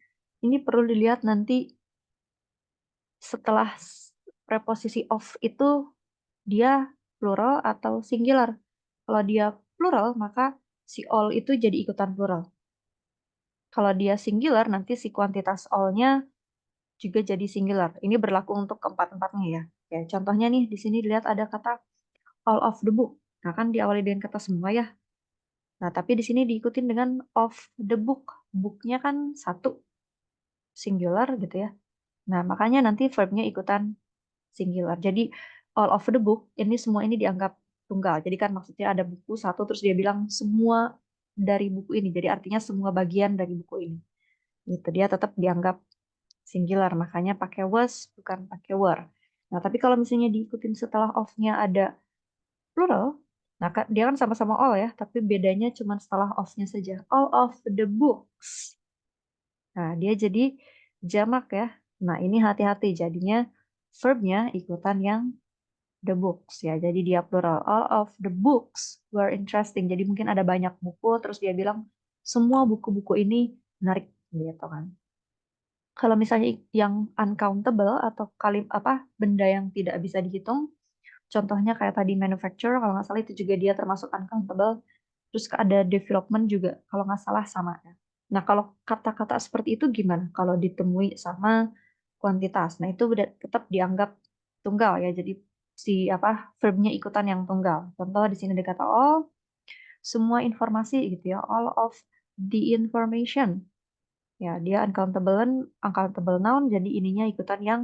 perlu dilihat nanti setelah preposisi of itu dia plural atau singular. Kalau dia plural, maka si all itu jadi ikutan plural. Kalau dia singular, nanti si kuantitas all-nya juga jadi singular. Ini berlaku untuk keempat-empatnya ya. Ya, contohnya nih, di sini dilihat ada kata all of the book. Nah, kan diawali dengan kata semua ya. Nah, tapi di sini diikutin dengan of the book. Book-nya kan satu, singular gitu ya. Nah, makanya nanti verb-nya ikutan singular. Jadi, all of the book, ini semua ini dianggap tunggal. Jadi kan maksudnya ada buku satu, terus dia bilang semua dari buku ini. Jadi artinya semua bagian dari buku ini. Gitu, dia tetap dianggap singular, makanya pakai was bukan pakai were. Nah, tapi kalau misalnya diikutin setelah of-nya ada plural, nah dia kan sama-sama all ya, tapi bedanya cuma setelah of-nya saja. All of the books. Nah, dia jadi jamak ya. Nah, ini hati-hati jadinya verb-nya ikutan yang the books ya. Jadi dia plural. All of the books were interesting. Jadi mungkin ada banyak buku, terus dia bilang semua buku-buku ini menarik gitu kan. Kalau misalnya yang uncountable atau benda yang tidak bisa dihitung, contohnya kayak tadi manufacture, kalau nggak salah itu juga dia termasuk uncountable. Terus ada development juga, kalau nggak salah sama ya. Nah, kalau kata-kata seperti itu gimana? Kalau ditemui sama kuantitas, nah itu tetap dianggap tunggal ya. Jadi si verbnya ikutan yang tunggal. Contoh di sini ada kata all, semua informasi gitu ya, all of the information. Ya, dia uncountable noun, jadi ininya ikutan yang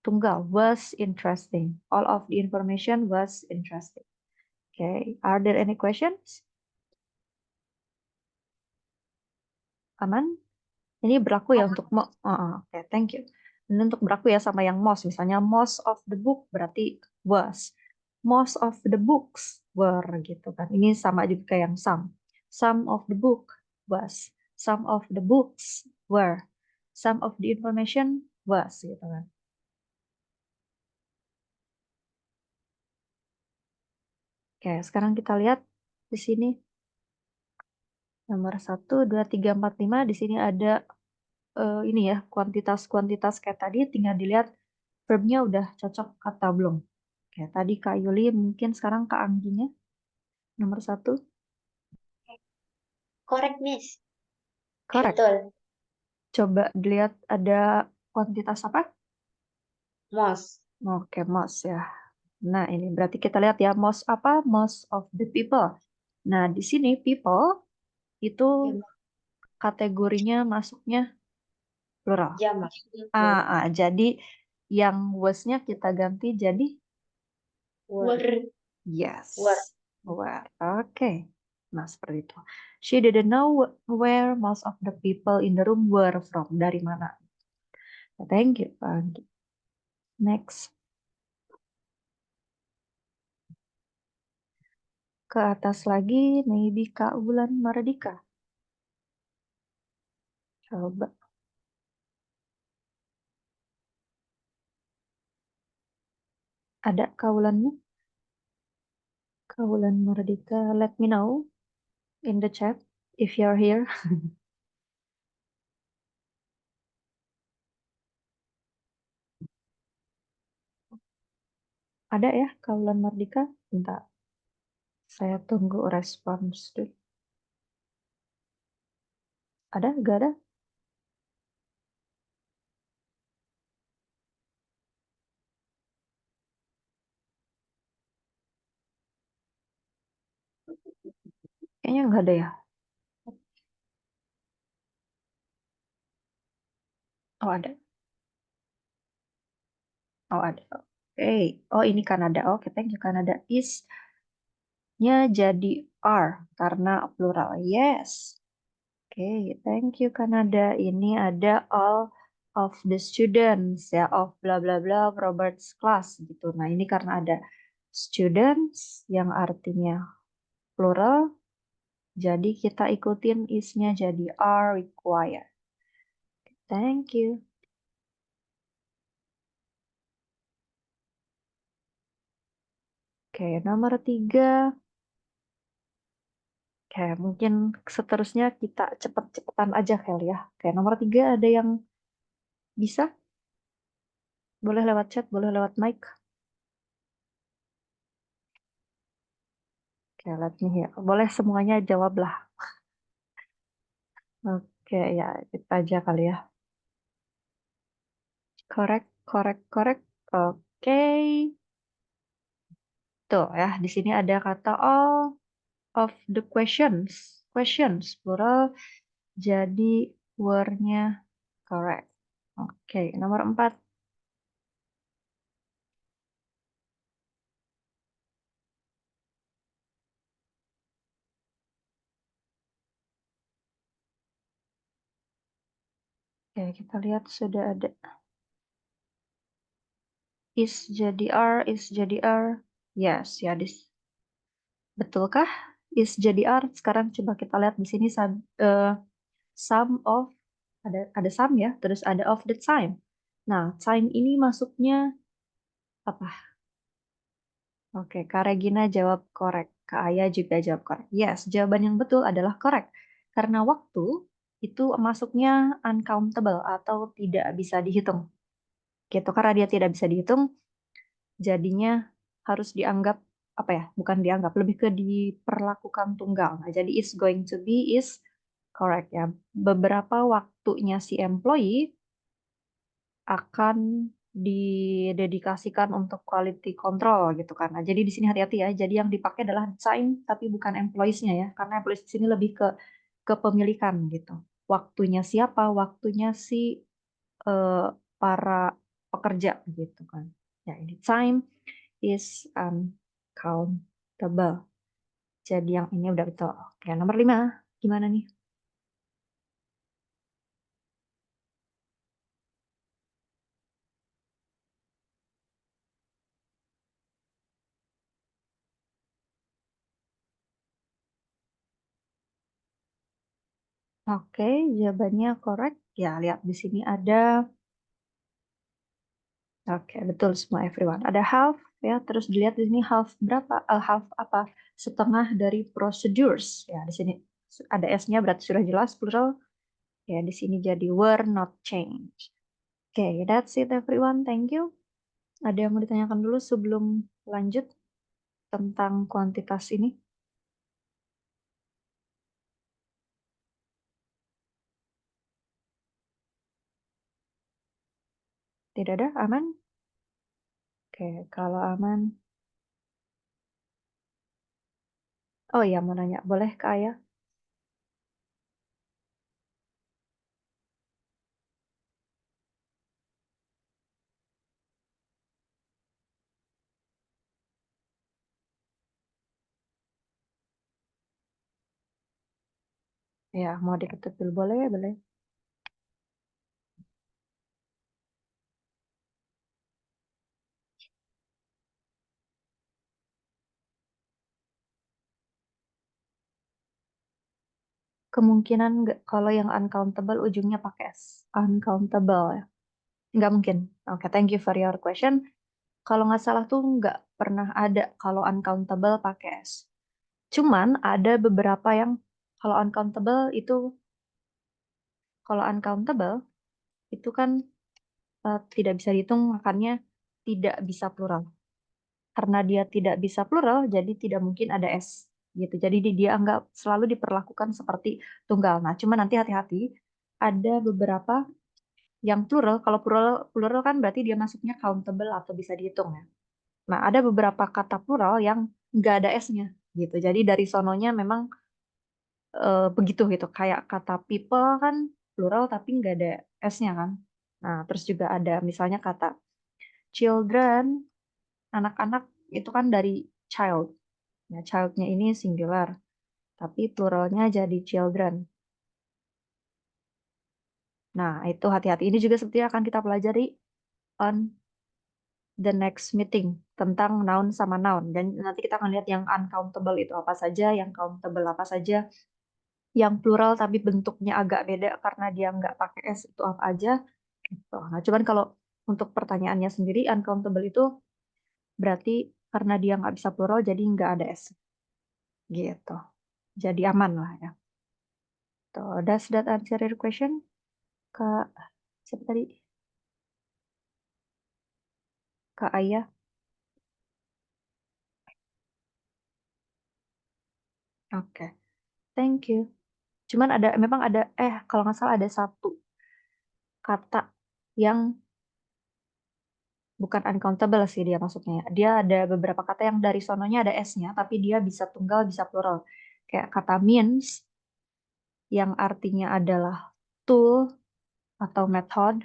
tunggal. Was interesting. All of the information was interesting. Okay, are there any questions? Aman? Ini berlaku ya untuk oke, thank you. Ini untuk berlaku ya sama yang most. Misalnya most of the book berarti was. Most of the books were gitu kan. Ini sama juga kayak yang some. Some of the book was. Some of the books were. Some of the information was gitu kan. Oke, sekarang kita lihat di sini nomor 1, 2, 3, 4, 5. Di sini ada ini ya, kuantitas-kuantitas kayak tadi. Tinggal dilihat verbnya udah cocok atau belum. Oke, tadi Kak Yuli, mungkin sekarang Kak Angginya. Nomor 1. Correct, Miss. Correct. Betul. Coba dilihat ada kuantitas apa? Most. Oke, most ya. Nah, ini berarti kita lihat ya, most apa? Most of the people. Nah, di sini people itu kategorinya masuknya plural. Jamak. Jadi yang was-nya kita ganti jadi Were. yes. Were. Were. Oke. Nah, seperti itu. She didn't know where most of the people in the room were from. Dari mana? Thank you, Pak Anggi. Next. Ke atas lagi, maybe Kak Wulan Mardika. Coba. Ada Kak Wulannya? Kak Wulan Mardika, let me know in the chat if you're here. Ada ya Kak Wulan Mardika? Bentar. Saya tunggu respons dulu. Ada? Gak ada? Kayaknya nggak ada ya. Oh ada. Oh ada. Oke. Oh ini Kanada. Oke, thank you Kanada. Is-nya jadi are karena plural. Yes. Oke, thank you Kanada. Ini ada all of the students ya, of bla bla bla Robert's class gitu. Nah, ini karena ada students yang artinya plural, jadi kita ikutin is-nya jadi are required. Thank you. Oke, nomor 3. Oke, mungkin seterusnya kita cepet-cepetan aja kali ya. Oke, nomor 3 ada yang bisa? Boleh lewat chat, boleh lewat mic. Oke, let me hear. Boleh semuanya jawab lah. Oke, ya kita aja kali ya. Correct, correct, correct. Oke. Tuh ya, di sini ada kata all of the questions. Questions, plural. Jadi word-nya correct. Oke, nomor 4. Oke, kita lihat sudah ada is jadi are, is jadi are. Yes, ya, betulkah? Is jadi are. Sekarang coba kita lihat di sini some of, ada some ya, terus ada of the time. Nah, time ini masuknya apa? Oke, Kak Regina jawab correct. Kak Aya juga jawab correct. Yes, jawaban yang betul adalah correct. Karena waktu itu masuknya uncountable atau tidak bisa dihitung. Gitu, karena dia tidak bisa dihitung, jadinya harus dianggap, apa ya, bukan dianggap, lebih ke diperlakukan tunggal. Nah, jadi is going to be is correct ya. Beberapa waktunya si employee akan didedikasikan untuk quality control gitu kan. Nah, jadi di sini hati-hati ya. Jadi yang dipakai adalah time tapi bukan employees-nya ya. Karena employees di sini lebih ke kepemilikan gitu. Waktunya siapa? Waktunya si eh, para pekerja gitu kan. Ya, ini time is uncountable. Jadi yang ini udah betul. Oke, nomor 5. Gimana nih? Oke, jawabannya correct. Ya, lihat di sini ada. Oke, betul semua everyone. Ada half ya, terus dilihat di sini half berapa? Half apa? Setengah dari procedures. Ya, di sini ada S-nya berarti sudah jelas plural. Ya, di sini jadi were not changed. Oke, that's it everyone. Thank you. Ada yang mau ditanyakan dulu sebelum lanjut tentang kuantitas ini? Tidak ada? Aman? Oke, kalau aman. Oh iya, mau nanya. Boleh Kak Aya? Ya, mau diketuk dulu. Boleh ya, boleh. Kemungkinan nggak kalau yang uncountable ujungnya pakai S. Uncountable ya. Nggak mungkin. Oke, thank you for your question. Kalau nggak salah tuh nggak pernah ada kalau uncountable pakai S. Cuman ada beberapa yang kalau uncountable itu, kalau uncountable itu kan tidak bisa dihitung, makanya tidak bisa plural. Karena dia tidak bisa plural, jadi tidak mungkin ada S. Gitu. Jadi dia anggap selalu diperlakukan seperti tunggal. Nah, cuma nanti hati-hati, ada beberapa yang plural. Kalau plural, plural kan berarti dia masuknya countable atau bisa dihitung ya. Nah, ada beberapa kata plural yang nggak ada S-nya gitu. Jadi dari sononya memang begitu gitu. Kayak kata people kan plural tapi nggak ada s-nya kan. Nah, terus juga ada misalnya kata children, anak-anak itu kan dari child. Nah, child-nya ini singular, tapi pluralnya jadi children. Nah, itu hati-hati. Ini juga sepertinya akan kita pelajari on the next meeting tentang noun sama noun. Dan nanti kita akan lihat yang uncountable itu apa saja, yang countable apa saja, yang plural tapi bentuknya agak beda karena dia nggak pakai S itu apa aja. Gitu. Nah, cuman kalau untuk pertanyaannya sendiri, uncountable itu berarti karena dia nggak bisa plural, jadi nggak ada S. Gitu. Jadi aman lah ya. Tuh, does that answer your question? Kak, siapa tadi? Kak Ayah? Oke, thank you. Cuman memang ada, kalau nggak salah ada satu kata yang bukan uncountable sih dia maksudnya. Dia ada beberapa kata yang dari sononya ada S-nya, tapi dia bisa tunggal, bisa plural. Kayak kata means, yang artinya adalah tool atau method,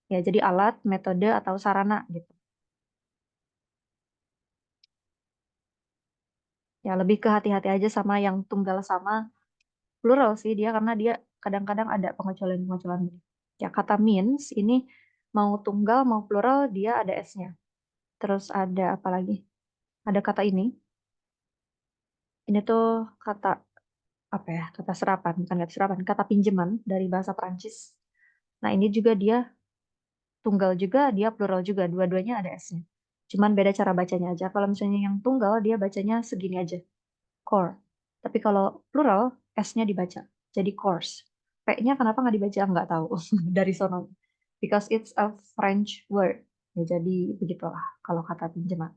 ya jadi alat, metode, atau sarana gitu. Ya lebih ke hati-hati aja sama yang tunggal sama plural sih dia, karena dia kadang-kadang ada pengecualian-pengecualian gitu. Ya kata means ini mau tunggal mau plural dia ada S-nya. Terus ada apa lagi? Ada kata ini. Ini tuh kata apa ya? Kata serapan, bukan kata serapan, kata pinjaman dari bahasa Prancis. Nah, ini juga dia tunggal juga, dia plural juga, dua-duanya ada S-nya. Cuman beda cara bacanya aja. Kalau misalnya yang tunggal dia bacanya segini aja, core. Tapi kalau plural S-nya dibaca, jadi course. P-nya kenapa nggak dibaca? Nggak tahu dari sono. Because it's a French word. Ya, jadi begitulah kalau kata pinjaman.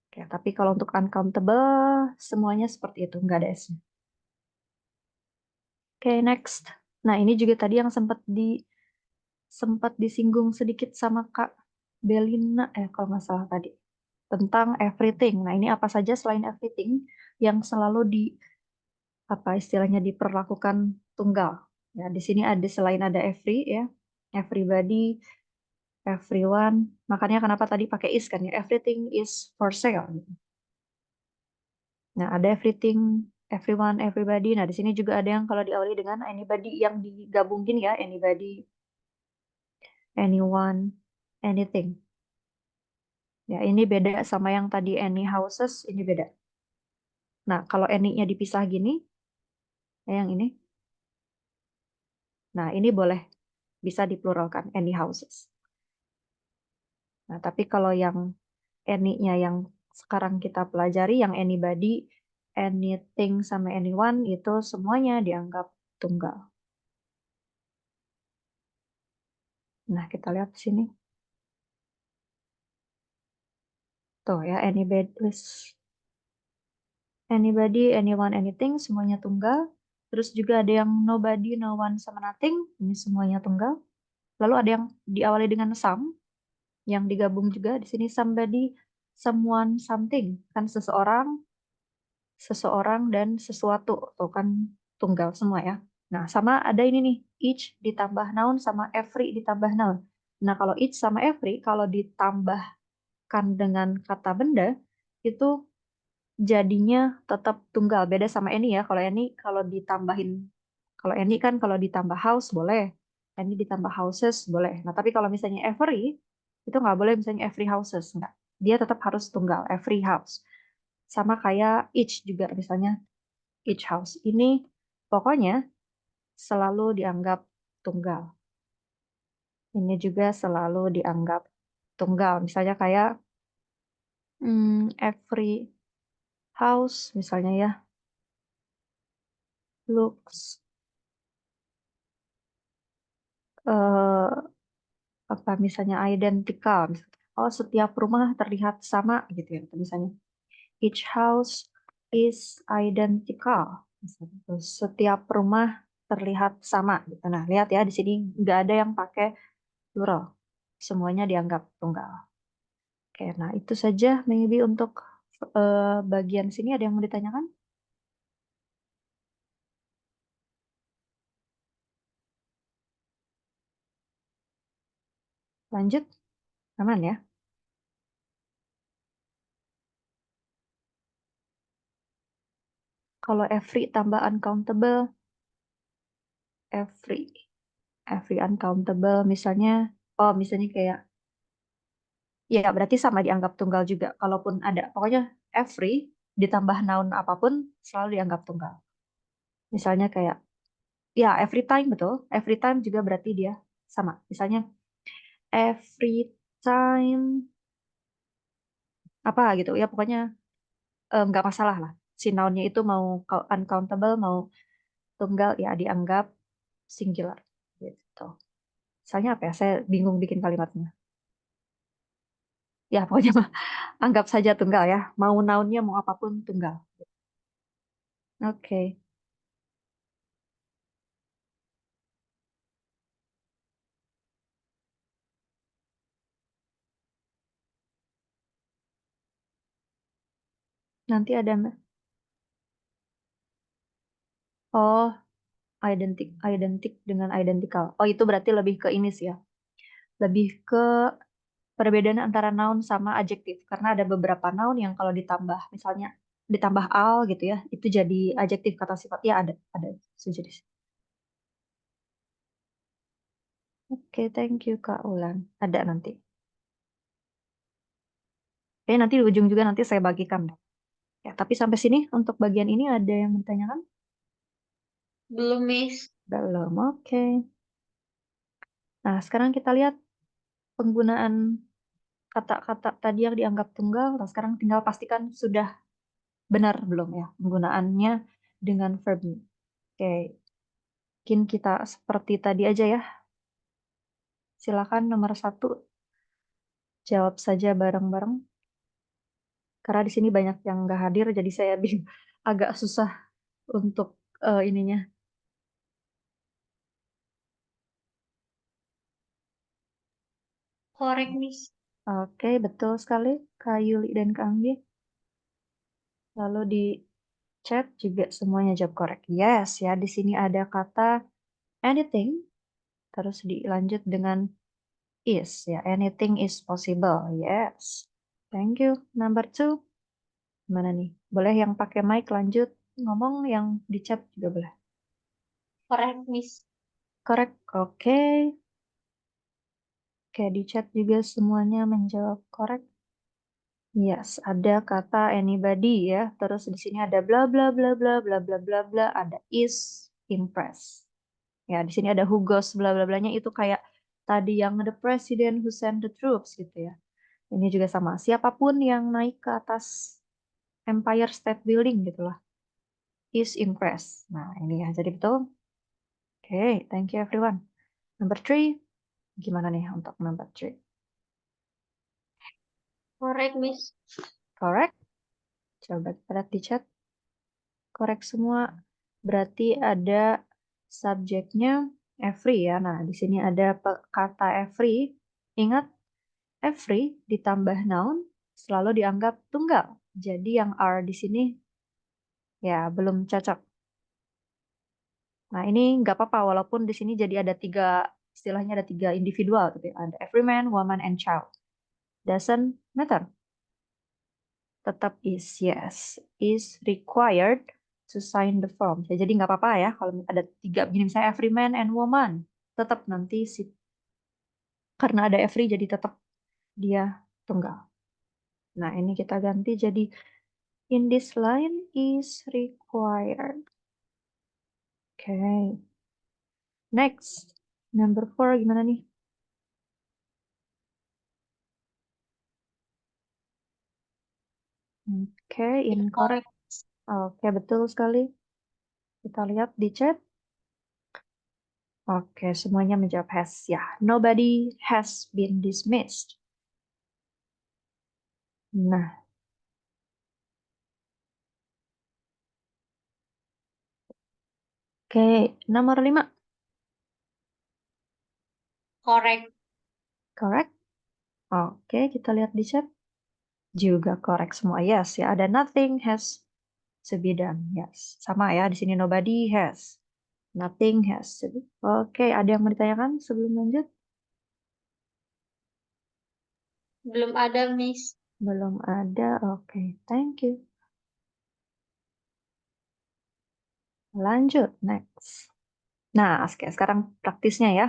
Oke, tapi kalau untuk uncountable semuanya seperti itu, nggak ada S-nya. Oke, next. Nah, ini juga tadi yang sempat disinggung sedikit sama Kak Belina, kalau nggak salah tadi, tentang everything. Nah, ini apa saja selain everything yang selalu apa istilahnya diperlakukan tunggal. Ya, di sini ada selain ada every ya, everybody, everyone. Makanya kenapa tadi pakai is kan ya, everything is for sale gitu. Nah, ada everything, everyone, everybody. Nah, di sini juga ada yang kalau diawali dengan anybody yang digabungin ya, anybody, anyone, anything. Ya, ini beda sama yang tadi any houses, ini beda. Nah, kalau any-nya dipisah gini, yang ini. Nah, ini boleh bisa dipluralkan, any houses. Nah, tapi kalau yang any-nya yang sekarang kita pelajari, yang anybody, anything, sama anyone, itu semuanya dianggap tunggal. Nah, kita lihat di sini. Tuh ya, anybody, anyone, anything, semuanya tunggal. Terus juga ada yang nobody, no one, sama nothing, ini semuanya tunggal. Lalu ada yang diawali dengan some, yang digabung juga di sini somebody, someone, something, kan seseorang, seseorang dan sesuatu, tuh kan tunggal semua ya. Nah, sama ada ini nih, each ditambah noun sama every ditambah noun. Nah, kalau each sama every kalau ditambahkan dengan kata benda itu jadinya tetap tunggal. Beda sama any ya. Kalau any kan kalau ditambah house boleh. Any ditambah houses boleh. Nah, tapi kalau misalnya every itu nggak boleh misalnya every houses, nggak. Dia tetap harus tunggal, every house. Sama kayak each juga misalnya each house. Ini pokoknya selalu dianggap tunggal. Ini juga selalu dianggap tunggal. Misalnya kayak every house misalnya ya looks eh, apa misalnya identical. Oh, setiap rumah terlihat sama gitu ya. Atau misalnya each house is identical. Misalnya, terus setiap rumah terlihat sama gitu. Nah, lihat ya di sini nggak ada yang pakai plural. Semuanya dianggap tunggal. Oke, nah itu saja maybe untuk bagian sini ada yang mau ditanyakan? Lanjut, aman ya? Kalau every tambah uncountable, every uncountable, misalnya kayak, ya berarti sama dianggap tunggal juga. Kalaupun ada, pokoknya every ditambah noun apapun selalu dianggap tunggal. Misalnya kayak, ya every time betul, every time juga berarti dia sama. Misalnya every time apa gitu ya, pokoknya nggak masalah lah. Si nounnya itu mau uncountable, mau tunggal ya dianggap singular gitu. Misalnya apa ya? Saya bingung bikin kalimatnya. Ya pokoknya mah anggap saja tunggal ya. Mau nounnya mau apapun tunggal. Oke. Nanti ada oh identik dengan identical. Oh itu berarti lebih ke ini sih ya. Lebih ke perbedaan antara noun sama adjektif. Karena ada beberapa noun yang kalau ditambah misalnya ditambah al gitu ya, itu jadi adjektif kata sifat. Ya ada sejenis. Oke, thank you Kak Ulan. Ada nanti. Oke, nanti di ujung juga nanti saya bagikan. Ya, tapi sampai sini untuk bagian ini ada yang bertanyakan? Belum, Miss. Belum, oke. Nah, sekarang kita lihat penggunaan kata-kata tadi yang dianggap tunggal. Nah, sekarang tinggal pastikan sudah benar belum ya penggunaannya dengan verbnya. Oke, mungkin kita seperti tadi aja ya. Silakan nomor 1 jawab saja bareng-bareng. Karena di sini banyak yang nggak hadir, jadi saya agak susah untuk ininya. Korek, Miss. Oke, betul sekali, Kak Yuli dan Kak Anggi. Lalu di chat juga semuanya jawab correct. Yes, ya di sini ada kata anything, terus dilanjut dengan is, ya anything is possible. Yes, thank you. Number 2, mana nih? Boleh yang pakai mic lanjut ngomong, yang di chat juga boleh. Korek, Miss. Correct, oke. Oke, di chat juga semuanya menjawab correct. Yes, ada kata anybody ya. Terus di sini ada bla bla bla bla bla bla bla bla. Ada is impressed. Ya, di sini ada who goes bla bla blanya itu kayak tadi yang the president who sent the troops gitu ya. Ini juga sama. Siapapun yang naik ke atas Empire State Building gitu lah. Is impressed. Nah, ini ya. Jadi betul. Oke, thank you everyone. Number 3. Gimana nih untuk number 3? Korek, Miss. Correct. Coba kita lihat di chat. Correct semua. Berarti ada subjeknya every ya. Nah, di sini ada kata every. Ingat, every ditambah noun selalu dianggap tunggal. Jadi yang are di sini ya belum cocok. Nah, ini nggak apa-apa walaupun di sini jadi ada 3, istilahnya ada 3 individual gitu ya. Ada every man, woman, and child. Doesn't matter. Tetap is, yes. Is required to sign the form. Ya, jadi nggak apa-apa ya kalau ada 3 begini, misalnya every man and woman. Tetap nanti karena ada every jadi tetap dia tunggal. Nah, ini kita ganti jadi in this line is required. Okay. Next. Number 4 gimana nih? Oke, incorrect. Oke, betul sekali. Kita lihat di chat. Oke, semuanya menjawab has. Ya, nobody has been dismissed. Nah, oke, nomor 5. Korek. Correct. Oke, kita lihat di chat. Juga correct semua. Yes, ya ada nothing has to be done. Yes, sama ya. Di sini nobody has. Nothing has to be. Oke, ada yang mau ditanyakan sebelum lanjut? Belum ada, Miss. Belum ada. Oke, thank you. Lanjut, next. Nah, sekarang praktisnya ya.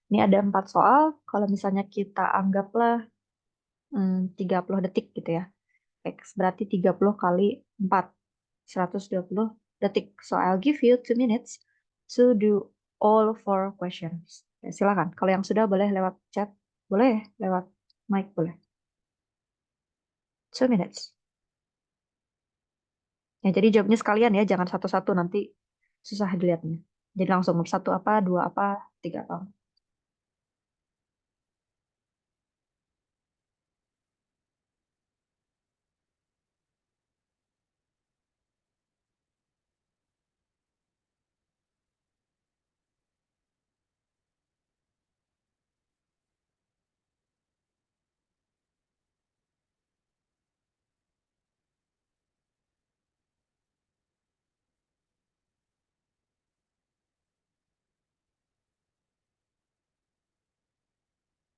Ini ada 4 soal. Kalau misalnya kita anggaplah 30 detik gitu ya. X berarti 30 kali 4. 120 detik. So, I'll give you 2 minutes to do all 4 questions. Ya, silakan. Kalau yang sudah boleh lewat chat. Boleh lewat mic boleh. 2 minutes. Ya, jadi jawabnya sekalian ya. Jangan satu-satu nanti susah dilihatnya. Jadi langsung satu apa, dua apa, tiga apa.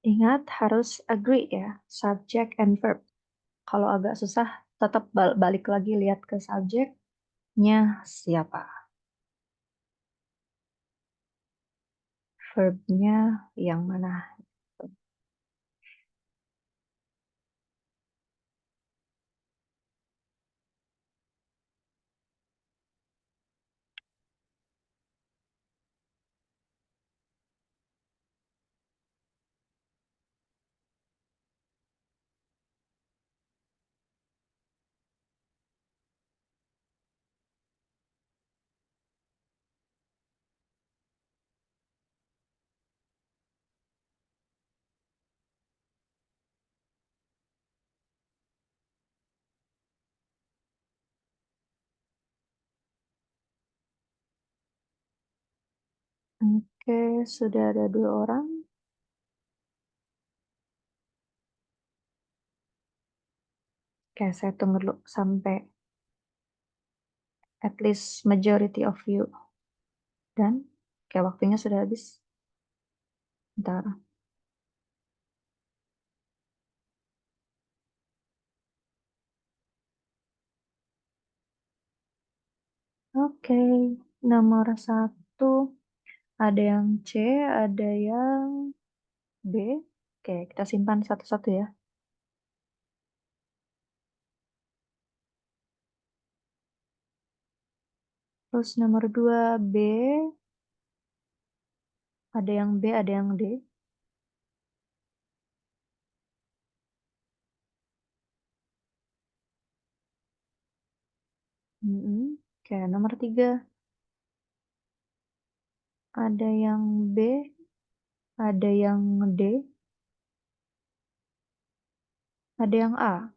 Ingat harus agree ya, subject and verb. Kalau agak susah, tetap balik lagi lihat ke subjeknya siapa. Verbnya yang mana. Oke, sudah ada 2 orang. Oke, saya tunggu dulu sampai at least majority of you. Dan, oke, waktunya sudah habis. Bentar. Oke, nomor 1 ada yang C, ada yang B. Oke, kita simpan satu-satu ya. Terus nomor 2 B, ada yang B, ada yang D. Oke, nomor 3 ada yang B, ada yang D, ada yang A.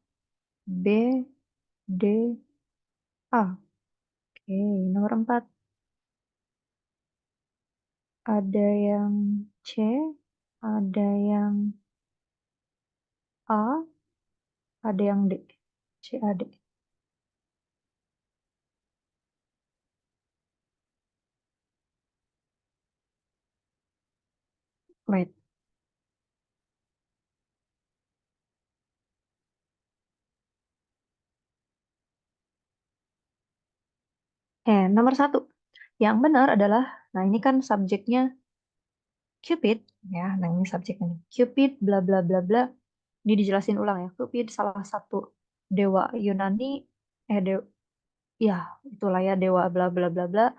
B, D, A. Oke, nomor 4 ada yang C, ada yang A, ada yang D. C, A, D. Wait. Nomor 1. Yang benar adalah, nah ini kan subjeknya Cupid, ya. Nah ini subjeknya. Cupid, bla bla bla bla. Ini dijelasin ulang ya. Cupid salah satu dewa Yunani, ya itulah ya dewa bla bla bla bla.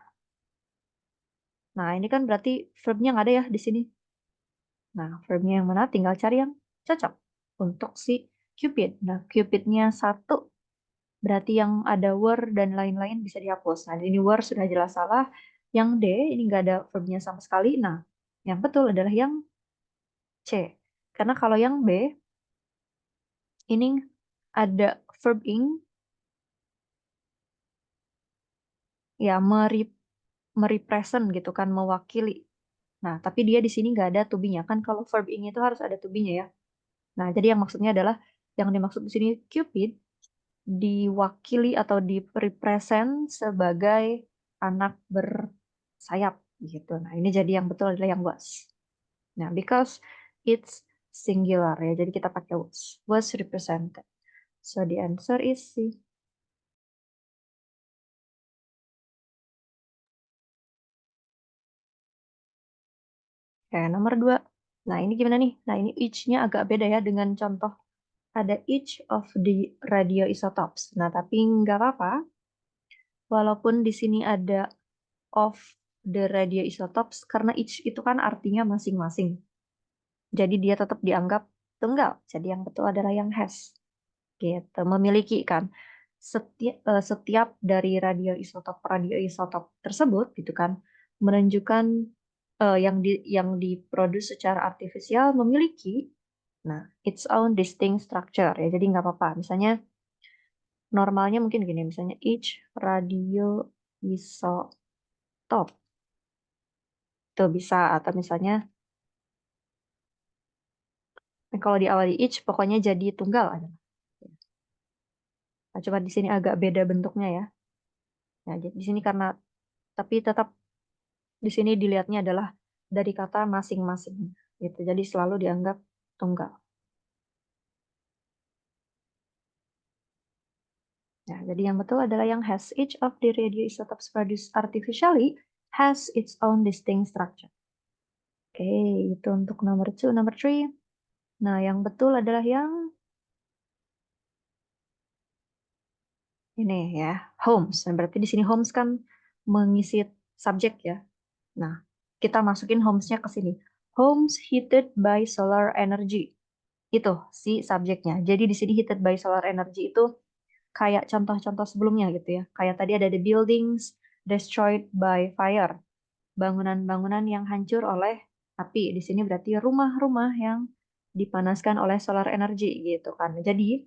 Nah ini kan berarti verbnya nggak ada ya di sini. Nah verbnya yang mana? Tinggal cari yang cocok untuk si Cupid. Nah Cupidnya 1 berarti yang ada were dan lain-lain bisa dihapus. Nah ini were sudah jelas salah. Yang D ini nggak ada verbnya sama sekali. Nah yang betul adalah yang C. Karena kalau yang B ini ada verb ing ya merepresent gitu kan, mewakili. Nah, tapi dia di sini nggak ada to be-nya kan, kalau verb ing itu harus ada to be-nya ya. Nah, jadi yang maksudnya adalah yang dimaksud di sini Cupid diwakili atau direpresent sebagai anak bersayap gitu. Nah, ini jadi yang betul adalah yang was. Nah, because it's singular ya. Jadi kita pakai was represented. So the answer is C. Oke, nomor 2. Nah, ini gimana nih? Nah, ini each-nya agak beda ya dengan contoh. Ada each of the radioisotopes. Nah, tapi nggak apa-apa. Walaupun di sini ada of the radioisotopes, karena each itu kan artinya masing-masing. Jadi dia tetap dianggap tunggal. Jadi yang betul adalah yang has. Gitu, memiliki kan. Setiap dari radioisotop tersebut gitu kan menunjukkan yang diproduksi secara artifisial memiliki its own distinct structure ya. Jadi nggak apa-apa. Misalnya normalnya mungkin gini, misalnya each radioisotop itu bisa, atau misalnya kalau diawali each pokoknya jadi tunggal aja. Nah, cuma di sini agak beda bentuknya ya. Nah, jadi di sini karena tapi tetap di sini dilihatnya adalah dari kata masing-masing gitu. Jadi selalu dianggap tunggal. Nah, jadi yang betul adalah yang has. Each of the radioisotopes produced artificially has its own distinct structure. Oke, itu untuk nomor 2, nomor 3. Nah, yang betul adalah yang ini ya, Holmes. Nah, berarti di sini Holmes kan mengisi subjek ya. Nah, kita masukin Holmes-nya ke sini. Holmes heated by solar energy. Itu si subjeknya. Jadi di sini heated by solar energy itu kayak contoh-contoh sebelumnya gitu ya. Kayak tadi ada the buildings destroyed by fire. Bangunan-bangunan yang hancur oleh api. Di sini berarti rumah-rumah yang dipanaskan oleh solar energy gitu kan. Jadi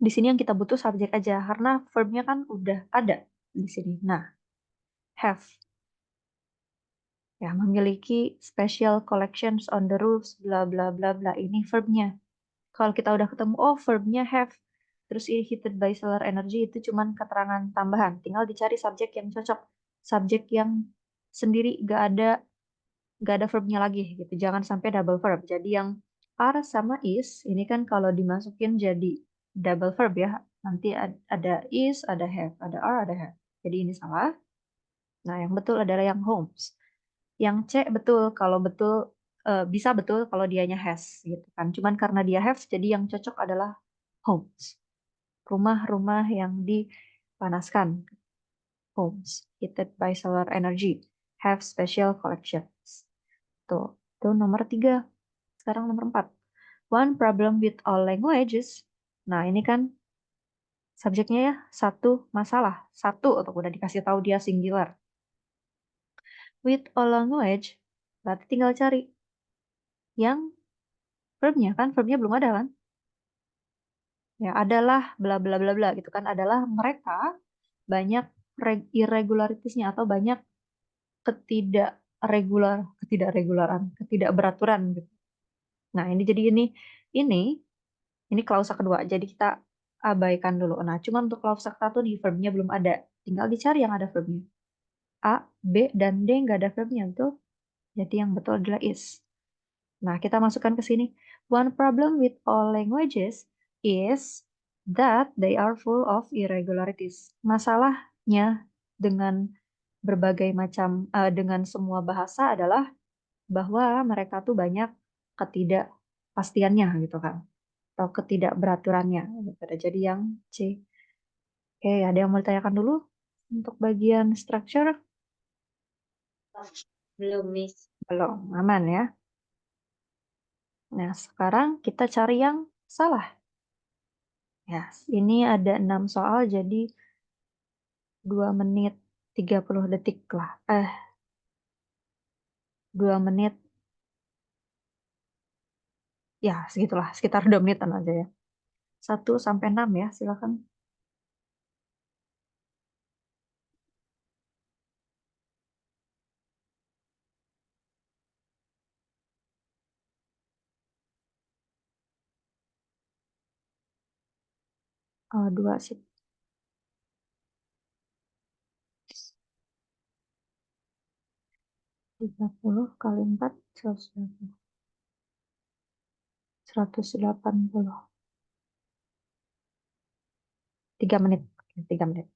di sini yang kita butuh subjek aja karena verbnya kan udah ada di sini. Nah, have ya memiliki special collections on the roofs bla bla bla bla, ini verbnya. Kalau kita udah ketemu oh verbnya have terus ini heated by solar energy itu cuman keterangan tambahan, tinggal dicari subjek yang cocok, subjek yang sendiri gak ada verbnya lagi gitu, jangan sampai double verb. Jadi yang are sama is ini kan kalau dimasukin jadi double verb ya, nanti ada is, ada have, ada are, ada have, jadi ini salah. Nah yang betul adalah yang Holmes. Yang C betul, kalau betul bisa betul kalau dianya has gitu kan. Cuman karena dia have, jadi yang cocok adalah homes. Rumah-rumah yang dipanaskan. Homes heated by solar energy have special collections. Tuh, itu nomor 3. Sekarang nomor 4. One problem with all languages. Nah, ini kan subjeknya ya, satu masalah. Satu, atau udah dikasih tahu dia singular. With all language, berarti tinggal cari yang verbnya kan, verbnya belum ada kan? Ya, adalah bla bla bla bla gitu kan, adalah mereka banyak irregularitasnya atau banyak ketidakberaturan gitu. Nah, ini jadi ini klausa kedua. Jadi kita abaikan dulu. Nah, cuma untuk klausa satu di verbnya belum ada. Tinggal dicari yang ada verbnya. A, B, dan D nggak ada verbnya tuh. Jadi yang betul adalah is. Nah, kita masukkan ke sini. One problem with all languages is that they are full of irregularities. Masalahnya dengan dengan semua bahasa adalah bahwa mereka tuh banyak ketidakpastiannya gitu kan, atau ketidakberaturannya gitu. Jadi yang C. Oke, ada yang mau ditanyakan dulu untuk bagian structure? Belum, Miss. Belum, aman ya. Nah, sekarang kita cari yang salah. Ya, ini ada 6 soal, jadi 2 menit 30 detik lah. 2 menit, ya segitulah, sekitar 2 menitan aja ya. 1 sampai 6 ya, silakan. Oh, 2 sih. 30 kali 4, 120. 180. 3 menit. Oke, 3 menit.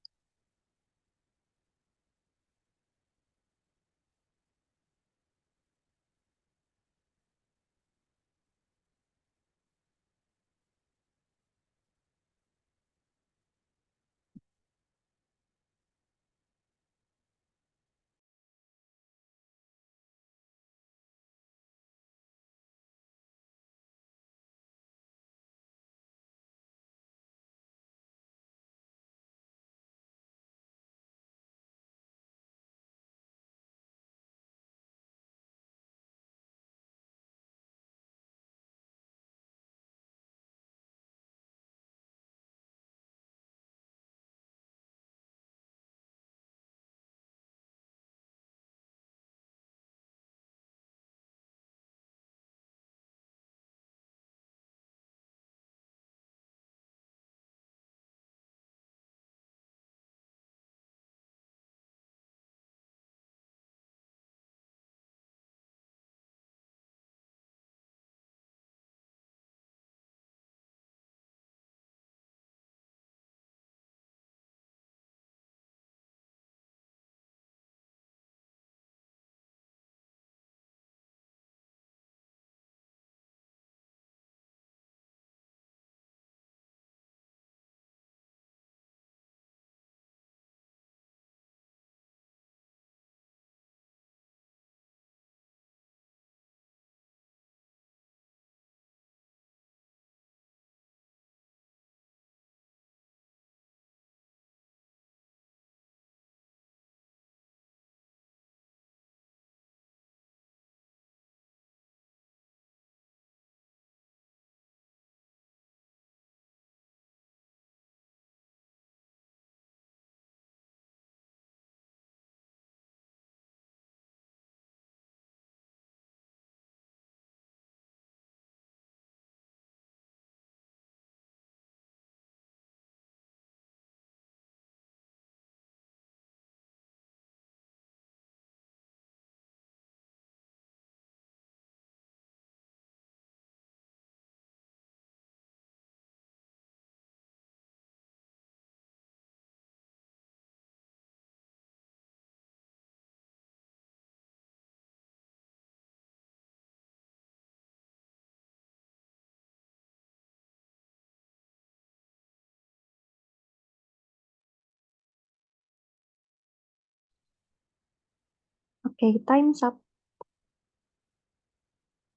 Oke, time's up.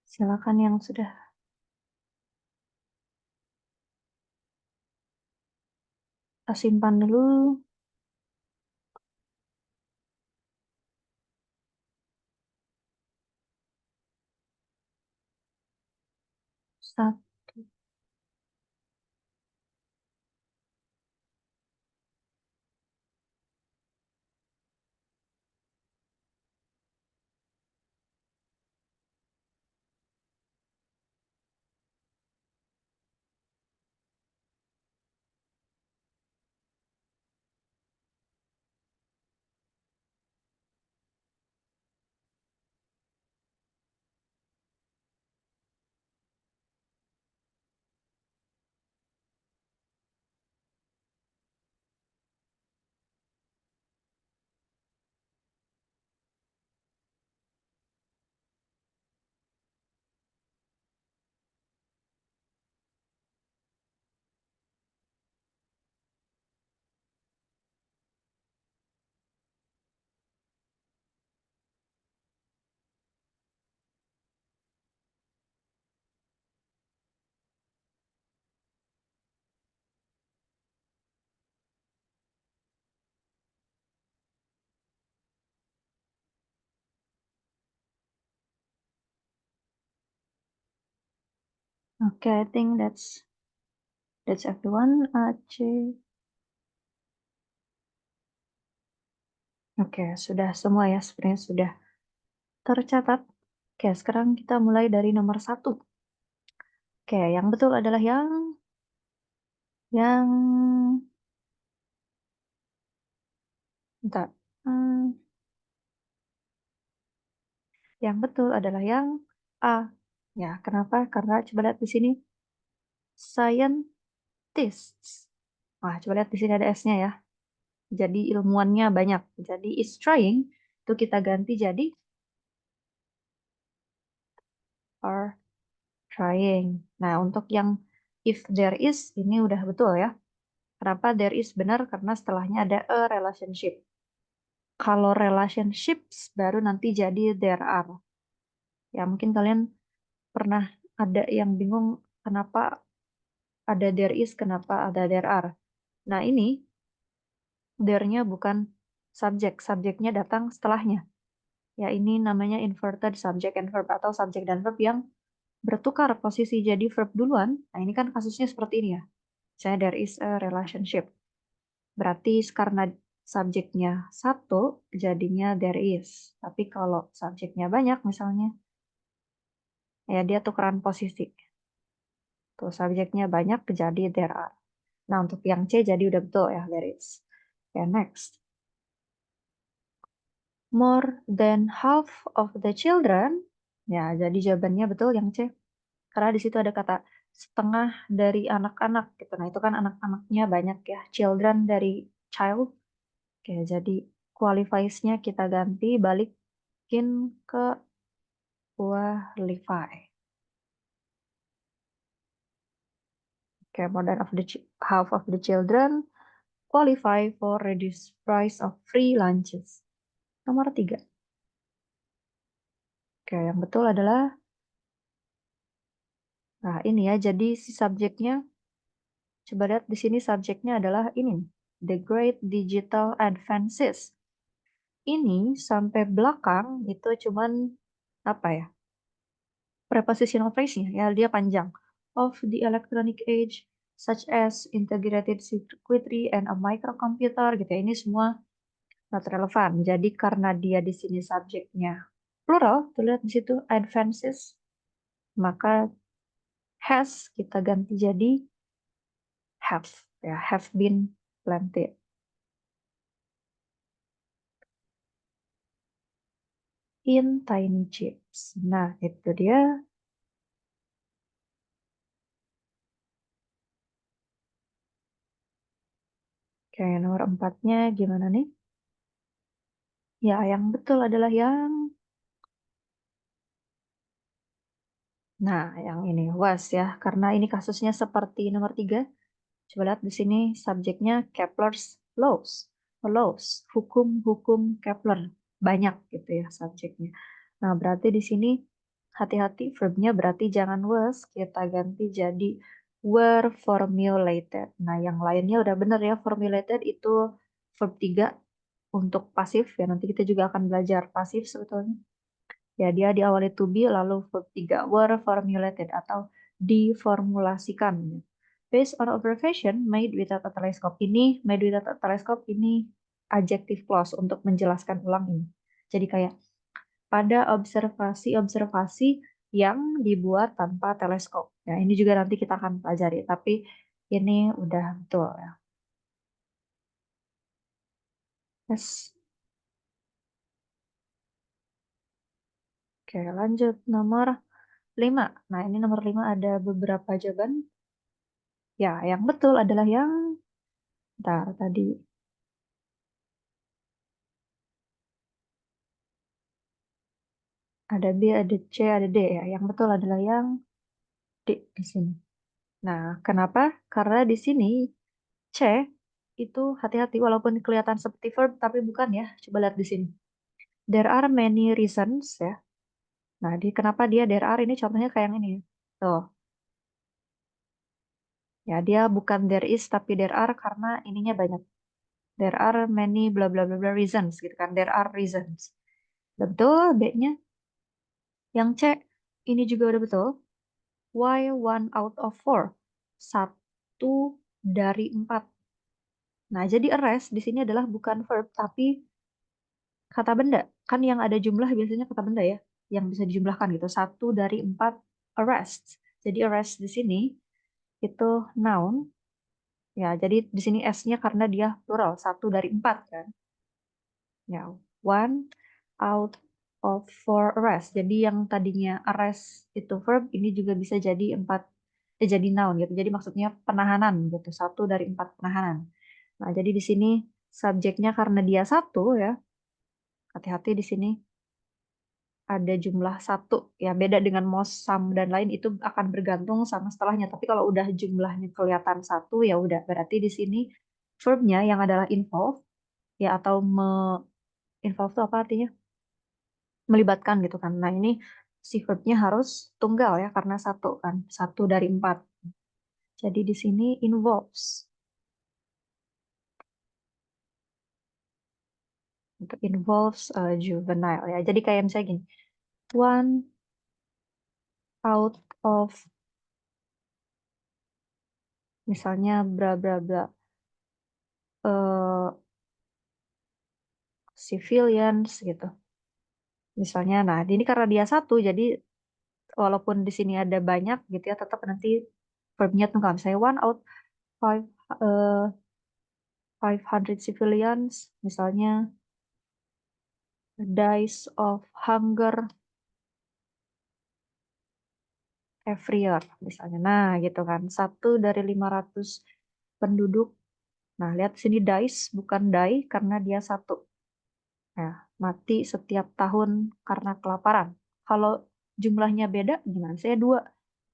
Silakan yang sudah kita simpan dulu. Satu. Oke, I think that's everyone. Aceh. Oke, sudah semua ya, sebenarnya sudah tercatat. Oke, sekarang kita mulai dari nomor 1. Oke, yang betul adalah yang bentar. Yang betul adalah yang A, Ya, kenapa? Karena coba lihat di sini scientists. Wah, coba lihat di sini ada S-nya ya. Jadi ilmuwannya banyak. Jadi is trying itu kita ganti jadi are trying. Nah, untuk yang if there is ini udah betul ya. Kenapa there is benar? Karena setelahnya ada a relationship. Kalau relationships baru nanti jadi there are. Ya, mungkin kalian pernah ada yang bingung kenapa ada there is, kenapa ada there are. Nah, ini there-nya bukan subjek. Subjeknya datang setelahnya. Ya, ini namanya inverted subject and verb atau subjek dan verb yang bertukar posisi jadi verb duluan. Nah, ini kan kasusnya seperti ini ya. Misalnya there is a relationship. Berarti karena subjeknya satu, jadinya there is. Tapi kalau subjeknya banyak misalnya, ya dia tukeran posisi. Tuh, subjeknya banyak, jadi there are. Nah, untuk yang C jadi udah betul ya, there is. Ya, next. More than half of the children. Ya, jadi jawabannya betul yang C. Karena di situ ada kata setengah dari anak-anak gitu. Nah, itu kan anak-anaknya banyak ya. Children dari child. Oke, jadi qualifies-nya kita ganti balikin ke qualify. Oke, more than half of the children qualify for reduced price of free lunches. Nomor 3. Oke, yang betul adalah nah ini ya. Jadi si subjeknya coba lihat di sini subjeknya adalah ini. The Great Digital Advances. Ini sampai belakang itu cuman apa ya? Prepositional phrase-nya ya dia panjang. Of the electronic age such as integrated circuitry and a microcomputer gitu ya. Ini semua not relevan. Jadi karena dia di sini subjeknya plural, tuh lihat di situ advances, maka has kita ganti jadi have ya, have been planted. In tiny chips. Nah, itu dia. Oke, nomor 4-nya gimana nih? Ya, yang betul adalah yang nah, yang ini was ya, karena ini kasusnya seperti nomor 3. Coba lihat di sini subjeknya Kepler's laws. Laws, hukum-hukum Kepler. Banyak gitu ya subjeknya. Nah, berarti di sini hati-hati verbnya berarti jangan was, kita ganti jadi were formulated. Nah, yang lainnya udah bener ya, formulated itu verb 3 untuk pasif ya. Nanti kita juga akan belajar pasif sebetulnya. Ya, dia diawali to be lalu verb 3 were formulated atau diformulasikan. Based on observation made without a telescope. Ini made without a telescope ini adjective clause untuk menjelaskan ulang ini. Jadi kayak pada observasi-observasi yang dibuat tanpa teleskop. Ya, ini juga nanti kita akan pelajari, tapi ini udah betul ya. Yes. Oke, lanjut nomor 5. Nah, ini nomor 5 ada beberapa jawaban. Ya, yang betul adalah yang tadi ada B, ada C, ada D ya. Yang betul adalah yang D di sini. Nah, kenapa? Karena di sini C itu hati-hati walaupun kelihatan seperti verb tapi bukan ya. Coba lihat di sini. There are many reasons ya. Nah, kenapa dia there are ini contohnya kayak yang ini. Tuh. Ya, dia bukan there is tapi there are karena ininya banyak. There are many bla bla bla bla reasons gitu kan. There are reasons. Udah betul B-nya. Yang C ini juga udah betul. Why 1 out of 4? 1 dari 4. Nah, jadi arrest di sini adalah bukan verb tapi kata benda. Kan yang ada jumlah biasanya kata benda ya, yang bisa dijumlahkan gitu. 1 dari 4 arrests. Jadi arrest di sini itu noun. Ya, jadi di sini S-nya karena dia plural, 1 dari 4 kan. Ya, 1 out for arrest. Jadi yang tadinya arrest itu verb, ini juga bisa jadi jadi noun gitu. Jadi maksudnya penahanan gitu. 1 dari 4 penahanan. Nah, jadi di sini subjeknya karena dia 1 ya. Hati-hati di sini ada jumlah 1 ya, beda dengan most, some dan lain itu akan bergantung sama setelahnya. Tapi kalau udah jumlahnya kelihatan 1 ya udah berarti di sini verbnya yang adalah involve ya, atau involve itu apa artinya? Melibatkan gitu kan. Nah, ini si verbnya harus tunggal ya karena 1 kan. 1 dari 4. Jadi di sini involves. Untuk involves juvenile ya. Jadi kayak misalnya gini. 1 out of misalnya bla bla bla civilians gitu. Misalnya, nah ini karena dia 1, jadi walaupun di sini ada banyak gitu ya, tetap nanti verbnya tunggal. Misalnya 1 out 5, 500 civilians, misalnya dies of hunger every year, misalnya. Nah, gitu kan. 1 dari 500 penduduk. Nah, lihat sini dies, bukan die, karena dia 1. Ya, mati setiap tahun karena kelaparan. Kalau jumlahnya beda, gimana? Saya 2.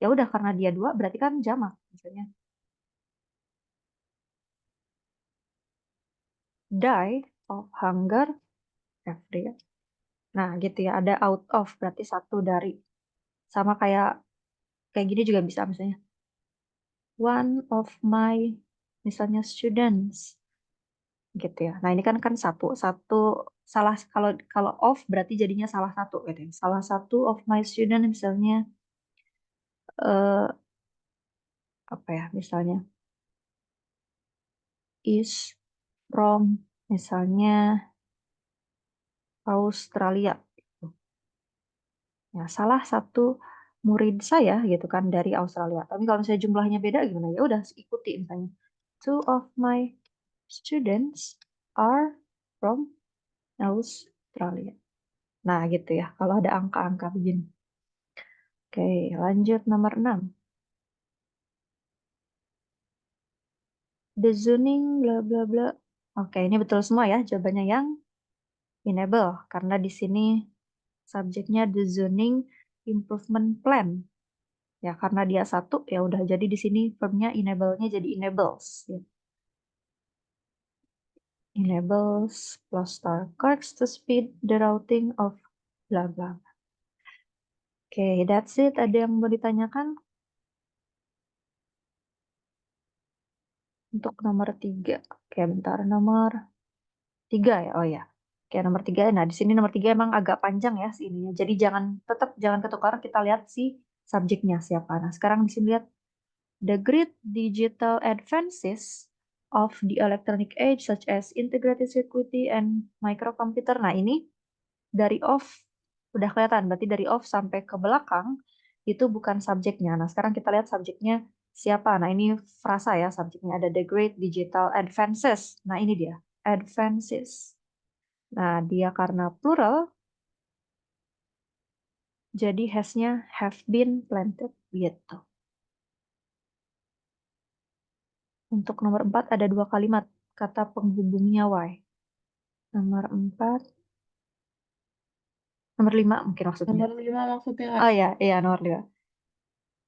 Ya udah, karena dia 2, berarti kan jamak. Misalnya, die of hunger every year. Nah, gitu ya. Ada out of, berarti 1 dari. Sama kayak gini juga bisa misalnya. One of my, misalnya students. Gitu ya. Nah, ini kan satu salah, kalau kalau of berarti jadinya salah satu gitu ya. Salah satu of my student misalnya eh apa ya? Misalnya is from misalnya Australia. Gitu. Ya, salah satu murid saya gitu kan dari Australia. Tapi kalau misalnya jumlahnya beda gimana? Ya udah ikuti misalnya. 2 of my students are from Australia. Nah, gitu ya. Kalau ada angka-angka begini. Oke, lanjut nomor 6. The zoning bla bla bla. Oke, ini betul semua ya jawabannya yang enable karena di sini subjeknya the zoning improvement plan. Ya, karena dia 1 ya udah jadi di sini verbnya enable-nya jadi enables ya. Enables plus star corrects to speed the routing of bla bla. Oke, that's it. Ada yang mau ditanyakan? Untuk nomor 3. Oke, bentar. Nomor 3 ya? Oh ya. Oke, nomor 3. Nah, di sini nomor 3 emang agak panjang ya si ininya. Jadi tetap jangan ketukar, kita lihat si subjeknya siapa. Nah, sekarang di sini lihat the great digital advances of the electronic age such as integrated circuitry and microcomputer. Nah, ini dari off udah kelihatan, berarti dari off sampai ke belakang itu bukan subjeknya. Nah, sekarang kita lihat subjeknya siapa. Nah, ini frasa ya subjeknya, ada the great digital advances. Nah, ini dia, advances. Nah, dia karena plural, jadi has-nya have been planted gitu. Untuk nomor 4 ada 2 kalimat, kata penghubungnya why. Nomor 4, nomor 5 mungkin maksudnya. Nomor 5 maksudnya Oh iya, iya nomor 5.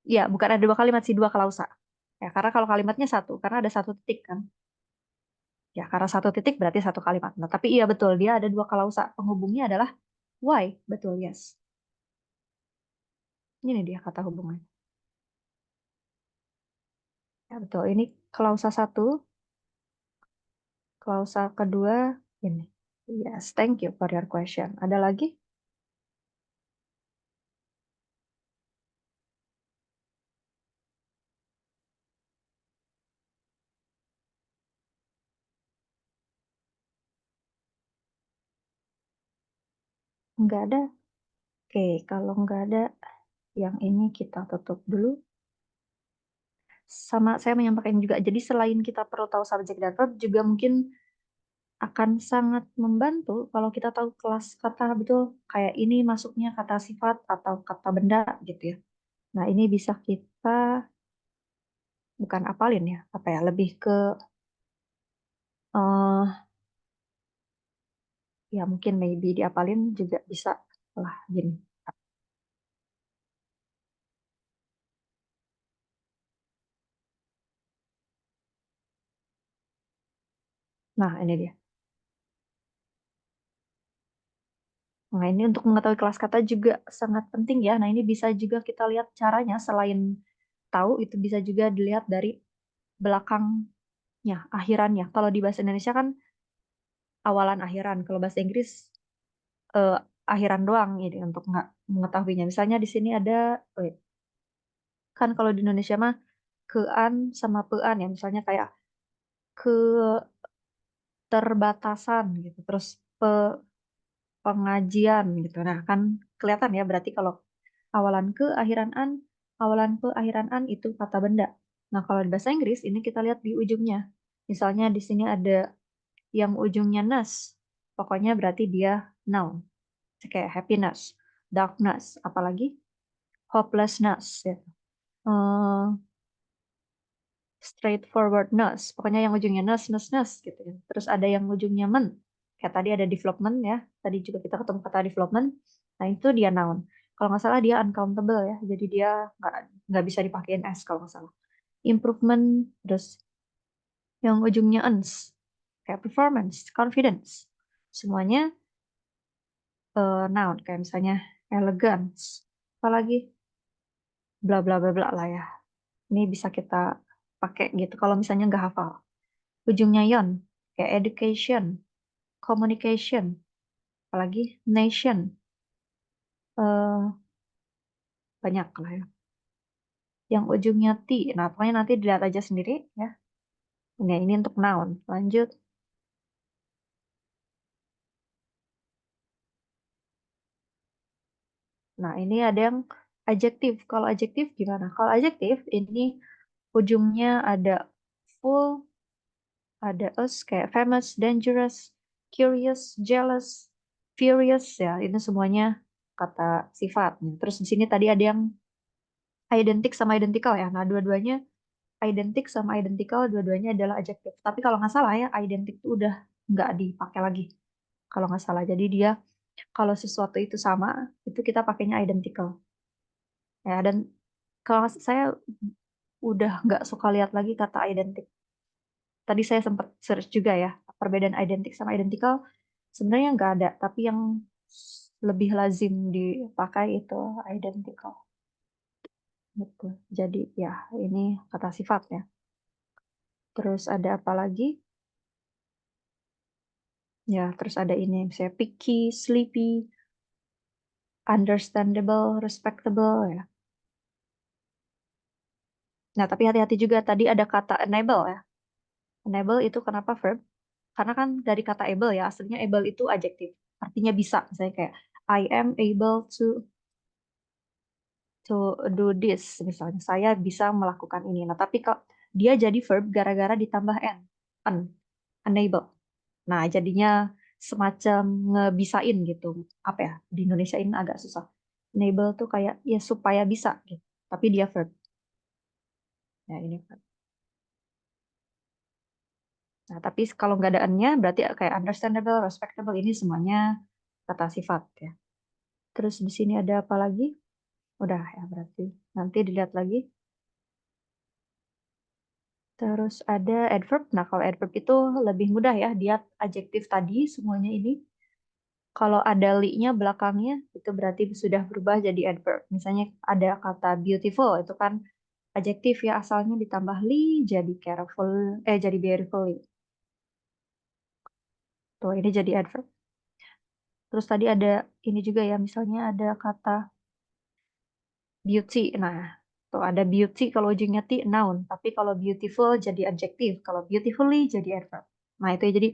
Ya, bukan ada 2 kalimat sih, 2 klausa. Ya, karena kalau kalimatnya 1, karena ada 1 titik kan. Ya, karena 1 titik berarti 1 kalimat. Nah, tapi iya betul, dia ada 2 klausa. Penghubungnya adalah why, betul, yes. Ini dia kata hubungan. Ya, betul. Ini klausa 1, klausa kedua ini. Yes, thank you for your question. Ada lagi? Enggak ada. Oke, kalau enggak ada, yang ini kita tutup dulu. Sama saya menyampaikan juga, jadi selain kita perlu tahu subjek dan verb, juga mungkin akan sangat membantu kalau kita tahu kelas kata betul, kayak ini masuknya kata sifat atau kata benda gitu ya. Nah, ini bisa kita bukan apalin ya, apa ya, lebih ke eh ya mungkin maybe diapalin juga bisa lah gini. Nah, ini dia. Nah, ini untuk mengetahui kelas kata juga sangat penting ya. Nah, ini bisa juga kita lihat caranya selain tahu itu bisa juga dilihat dari belakangnya, akhirannya. Kalau di bahasa Indonesia kan awalan akhiran. Kalau bahasa Inggris eh, akhiran doang ini untuk nggak mengetahuinya. Misalnya di sini ada, wait, kan kalau di Indonesia mah kean sama pean ya. Misalnya kayak keterbatasan gitu. Terus pengajian gitu. Nah, kan kelihatan ya berarti kalau awalan ke, akhiran an, awalan pe, akhiran an itu kata benda. Nah, kalau di bahasa Inggris ini kita lihat di ujungnya. Misalnya di sini ada yang ujungnya ness. Pokoknya berarti dia noun. Kayak happiness, darkness, apalagi hopelessness ya. Eh, straightforwardness. Pokoknya yang ujungnya ness gitu ya. Terus ada yang ujungnya men. Kayak tadi ada development ya. Tadi juga kita ketemu kata development. Nah, itu dia noun. Kalau nggak salah dia uncountable ya. Jadi dia nggak bisa dipakein s kalau nggak salah. Improvement, terus yang ujungnya ens. Kayak performance, confidence. Semuanya noun. Kayak misalnya elegance. Apalagi bla bla bla bla lah ya. Ini bisa kita pakai gitu kalau misalnya nggak hafal. Ujungnya yon, kayak education, communication, apalagi nation, eh banyak lah ya. Yang ujungnya T, nah pokoknya nanti dilihat aja sendiri ya. Nah, ini untuk noun. Lanjut. Nah, ini ada yang adjektif. Kalau adjektif gimana? Kalau adjektif ini ujungnya ada full, ada us, kayak famous, dangerous, curious, jealous, furious ya. Ini semuanya kata sifat. Terus di sini tadi ada yang identik sama identical ya. Nah, dua-duanya identik sama identical, dua-duanya adalah adjektif. Tapi kalau nggak salah ya, identik itu udah nggak dipakai lagi. Kalau nggak salah. Jadi dia, kalau sesuatu itu sama, itu kita pakainya identical. Ya, dan kalau saya udah nggak suka lihat lagi kata identik. Tadi saya sempat search juga ya, perbedaan identik sama identical sebenarnya nggak ada, tapi yang lebih lazim dipakai itu identical. Gitu. Jadi ya, ini kata sifat ya. Terus ada apa lagi? Ya, terus ada ini, misalnya picky, sleepy, understandable, respectable ya. Nah, tapi hati-hati juga tadi ada kata enable ya. Enable itu kenapa verb? Karena kan dari kata able ya, aslinya able itu adjektif. Artinya bisa. Misalnya kayak I am able to do this. Misalnya saya bisa melakukan ini. Nah, tapi kalau dia jadi verb gara-gara ditambah n. Un, enable. Nah, jadinya semacam ngebisain gitu. Apa ya? Di Indonesia ini agak susah. Enable tuh kayak ya supaya bisa gitu. Tapi dia verb. Ya, ini verb. Nah, tapi kalau nggak ada n-nya berarti kayak understandable, respectable ini semuanya kata sifat ya. Terus di sini ada apa lagi? Udah ya berarti. Nanti dilihat lagi. Terus ada adverb. Nah, kalau adverb itu lebih mudah ya. Dia adjektif tadi semuanya ini. Kalau ada li-nya belakangnya, itu berarti sudah berubah jadi adverb. Misalnya ada kata beautiful, itu kan adjektif ya asalnya ditambah li jadi careful, jadi beautifully. Tuh, ini jadi adverb. Terus tadi ada ini juga ya, misalnya ada kata beauty. Nah, tuh ada beauty kalau ujungnya t noun, tapi kalau beautiful jadi adjektif, kalau beautifully jadi adverb. Nah, itu ya, jadi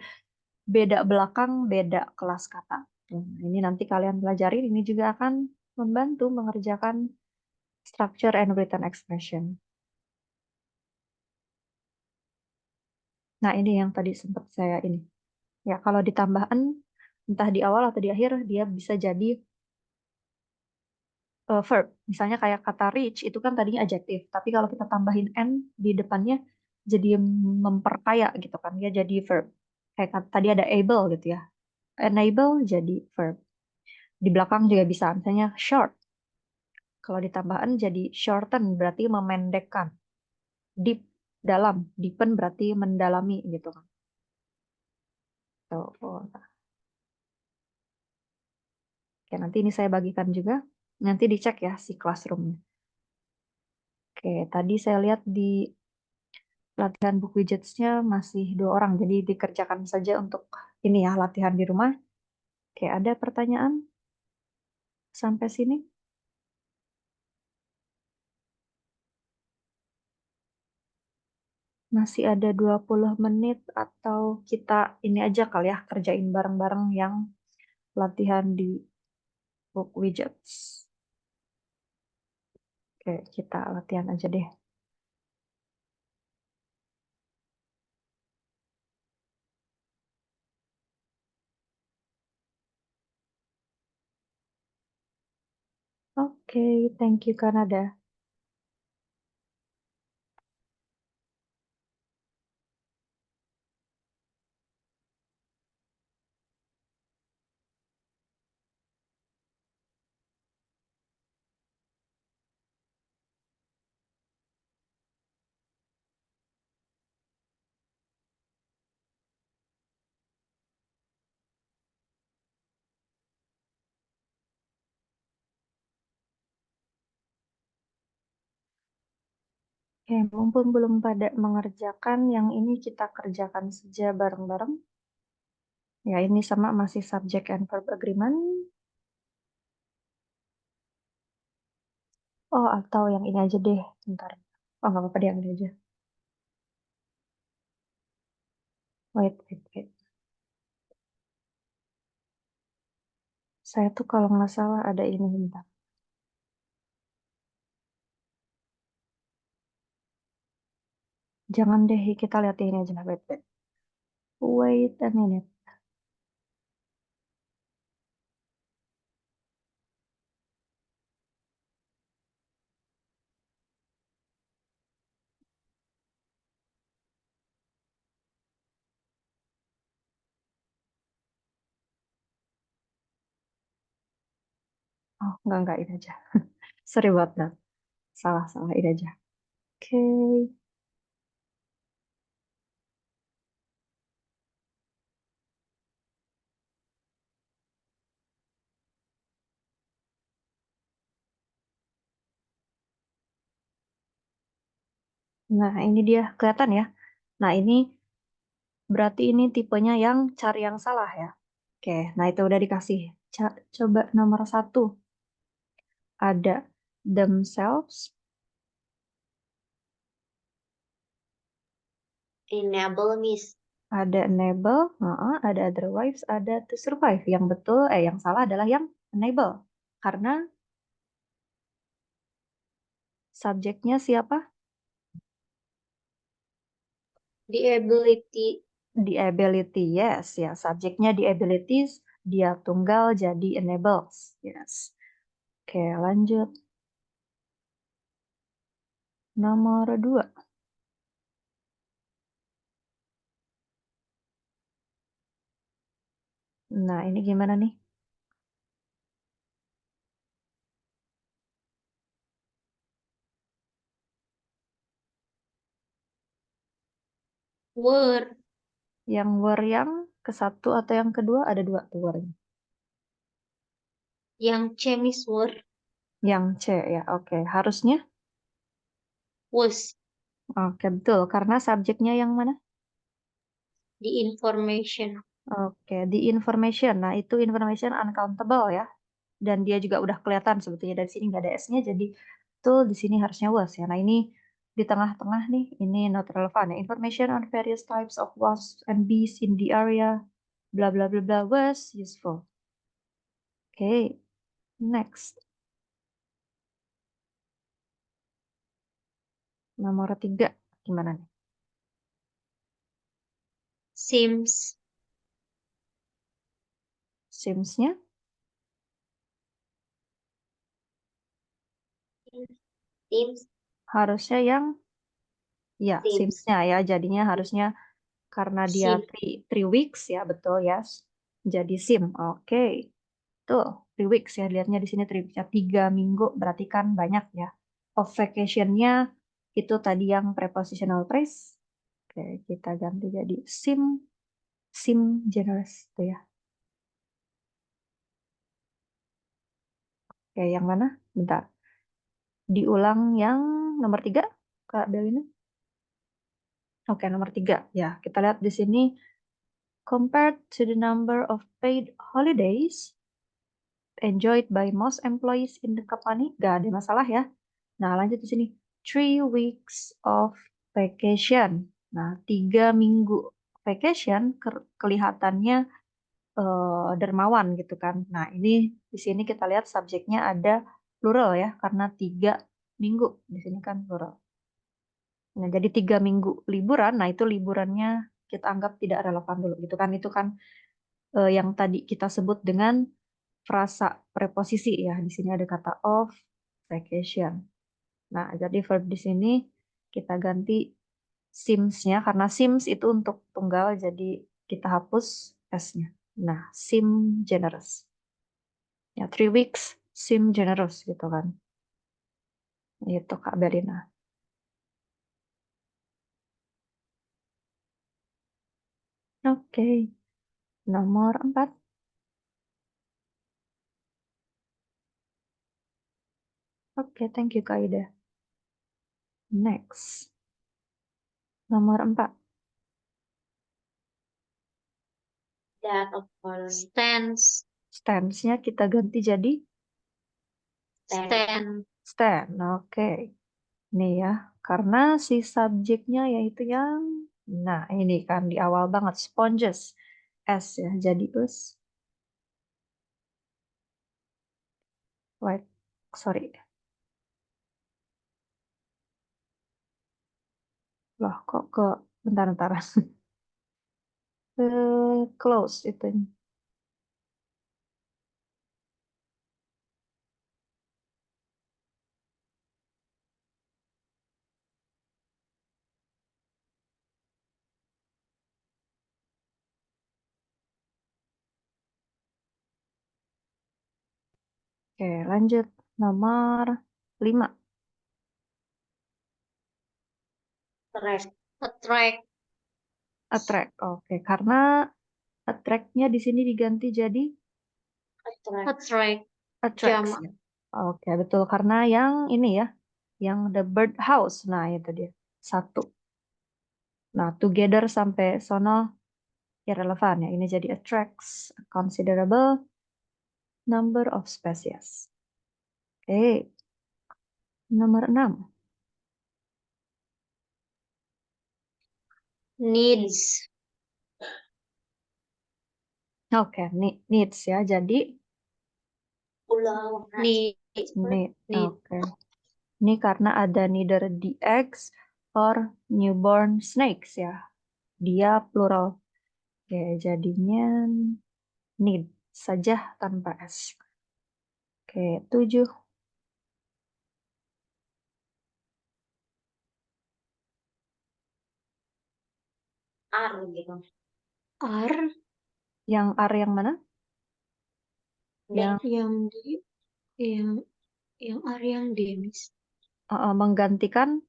beda belakang, beda kelas kata. Ini nanti kalian pelajarin, ini juga akan membantu mengerjakan structure and written expression. Nah, ini yang tadi sempat saya ini Ya, kalau ditambah an, entah di awal atau di akhir, dia bisa jadi verb. Misalnya kayak kata rich, itu kan tadinya adjektif. Tapi kalau kita tambahin n di depannya, jadi memperkaya gitu kan. Dia jadi verb. Kayak tadi ada able gitu ya. Enable jadi verb. Di belakang juga bisa. Misalnya short. Kalau ditambah n jadi shorten, berarti memendekkan. Deep, dalam. Deepen berarti mendalami gitu kan. Tuh. Oke, nanti ini saya bagikan juga. Nanti dicek ya si classroomnya. Oke, tadi saya lihat di latihan book widgets-nya masih 2 orang, jadi dikerjakan saja untuk ini ya, latihan di rumah. Oke, ada pertanyaan sampai sini? Masih ada 20 menit atau kita ini aja kali ya, kerjain bareng-bareng yang latihan di book widgets. Oke, kita latihan aja deh. Oke, thank you Kanada. Oke, mumpung belum pada mengerjakan, yang ini kita kerjakan saja bareng-bareng. Ya, ini sama masih subject and verb agreement. Oh, atau yang ini aja deh, bentar. Oh, nggak apa-apa deh, yang ini aja. Wait. Saya tuh kalau nggak salah ada ini, bentar. Jangan deh, kita lihat ini aja. Wait. Wait a minute. Oh, nggak, ini aja. Sorry buat that. Salah, ini aja. Oke. Nah, ini dia. Kelihatan ya? Nah, ini berarti ini tipenya yang cari yang salah ya. Oke, nah itu udah dikasih. Coba nomor 1. Ada themselves, Enable, Miss. ada enable, ada otherwise, ada to survive. Yang betul, yang salah adalah yang enable. Karena subjeknya siapa? The ability. The ability, yes. Ya, subjeknya the abilities, dia tunggal jadi enables. Yes. Oke, lanjut. Nomor 2. Nah, ini gimana nih? Were. Yang were yang ke-1 atau yang kedua? Ada 2 tuh were-nya. Yang C, Miss. Were. Yang C ya, oke. Harusnya? Was. Oke, betul. Karena subjeknya yang mana? The information. Oke, the information. Nah, itu information uncountable ya. Dan dia juga udah kelihatan sebetulnya dari sini nggak ada S-nya, jadi betul di sini harusnya was ya. Nah, ini di tengah-tengah nih, ini not relevant ya. Information on various types of wasps and bees in the area, bla bla bla bla was useful. Oke, next. Nomor 3, gimana nih? Seems. Sims-nya Sims, harusnya yang ya Sims, Sims-nya ya. Jadinya harusnya karena dia Sim. 3 weeks ya, betul ya. Jadi sim. Oke. Tuh, 3 weeks ya. Lihatnya di sini 3 weeks ya. 3 minggu berarti kan banyak ya. Of vacation-nya itu tadi yang prepositional phrase. Oke, kita ganti jadi sim generous tuh ya. Oke, yang mana? Bentar. Diulang yang nomor 3, Kak Belina. Oke, nomor 3. Ya, kita lihat di sini. Compared to the number of paid holidays enjoyed by most employees in the company, gak ada masalah ya. Nah, lanjut di sini. 3 weeks of vacation. Nah, 3 minggu vacation kelihatannya dermawan gitu kan. Nah, ini di sini kita lihat subjeknya ada plural ya, karena 3 minggu. Di sini kan plural. Nah, jadi 3 minggu liburan, nah itu liburannya kita anggap tidak relevan dulu gitu kan. Itu kan yang tadi kita sebut dengan frasa preposisi ya. Di sini ada kata of vacation. Nah, jadi verb di sini kita ganti sims-nya karena sims itu untuk tunggal jadi kita hapus s-nya. Nah, sim generous. Ya, 3 weeks sim generous gitu kan. Itu Kak Berina. Oke. Nomor 4. Oke, thank you Kak Ida. Next. Nomor 4. That of all. Stands, Stance-nya kita ganti jadi stand, stand. Oke. Nih ya, karena si subjeknya yaitu yang, nah ini kan di awal banget, sponges. S ya, jadi us. Wait, sorry. Loh, kok ke, bentar-bentar. Close itu. Oke, lanjut. Nomor 5. attract, attract, Attract. Oke, karena attract-nya di sini diganti jadi attract, attracts. Jama. Ya. Oke, betul. Karena yang ini ya, yang the bird house. Nah, itu dia. 1. Nah, together sampai sono irrelevant ya. Ini jadi attracts a considerable number of species. Oke. Nomor 6. Needs, Oke, needs ya. Jadi need, need. need, Oke. Ini karena ada neither the eggs or newborn snakes ya. Dia plural. Oke, jadinya need saja tanpa s. Oke, 7. R gitu. R Yang R yang mana? Yang yang di yang R yang D, Miss. menggantikan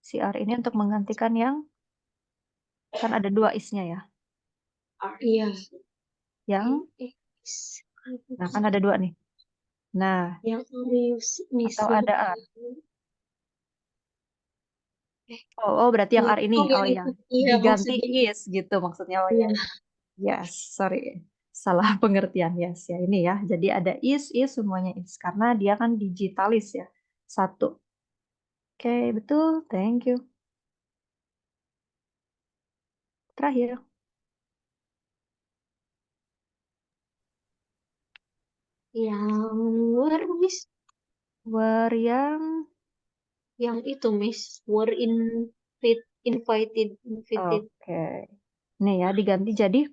si R ini untuk menggantikan yang kan ada 2 isnya ya. R iya. Yang Is. nah kan ada 2 nih. Nah, Yang Miss, atau ada R. Oh, berarti yang R ini. Oh, Oh yang iya. itu. Iya, Diganti maksudnya. is gitu maksudnya. Oh Iya. ya. Yes, sorry. Salah pengertian. Yes, ya ini ya. Jadi ada is semuanya is karena dia kan digitalis ya. 1. Oke, betul. Thank you. Terakhir, Yang were, Miss. were yang Yang itu, Miss. Were invited. oke. Nih ya diganti jadi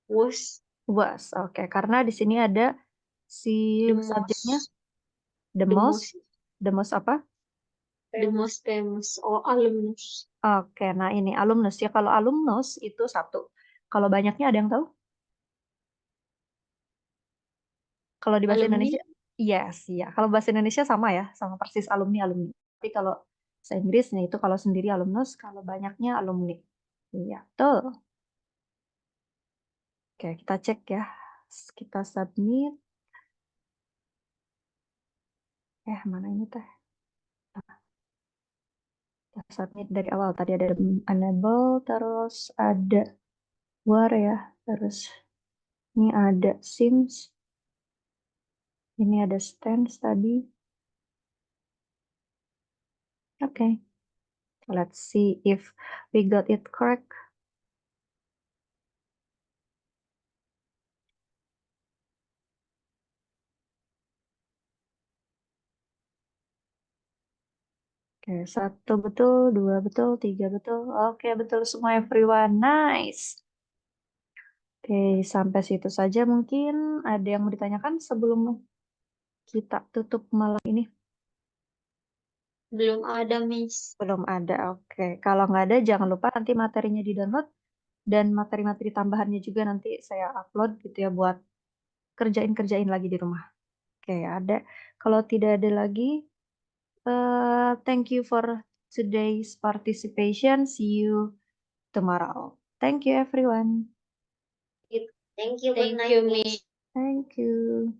Was. Was. Oke, karena di sini ada si The subjeknya most. the The most, most. the most apa? The most famous or alumnus. Oke, nah ini alumnus ya. Kalau alumnus itu satu. Kalau banyaknya ada yang tahu? Kalau di bahasa Alumni. Indonesia, yes, ya. Kalau bahasa Indonesia sama ya, sama persis alumni alumni. Tapi kalau bahasa Inggrisnya itu kalau sendiri alumnus, kalau banyaknya alumni. Iya, tuh. Oke, kita cek ya. Kita submit. Mana ini teh? Kita submit dari awal. Tadi ada enable, terus ada war ya. Terus ini ada sims. Ini ada stance tadi. Oke. Let's see if we got it correct. Oke, 1 betul, 2 betul, 3 betul. Oke, betul semua everyone. Nice. Oke, sampai situ saja mungkin ada yang mau ditanyakan sebelum kita tutup malam ini. Belum ada, Miss. Belum ada, oke. Kalau nggak ada, jangan lupa nanti materinya di-download dan materi-materi tambahannya juga nanti saya upload gitu ya buat kerjain lagi di rumah. Oke, ada. Kalau tidak ada lagi, thank you for today's participation. See you tomorrow. Thank you, everyone. Thank you, Miss. Thank you.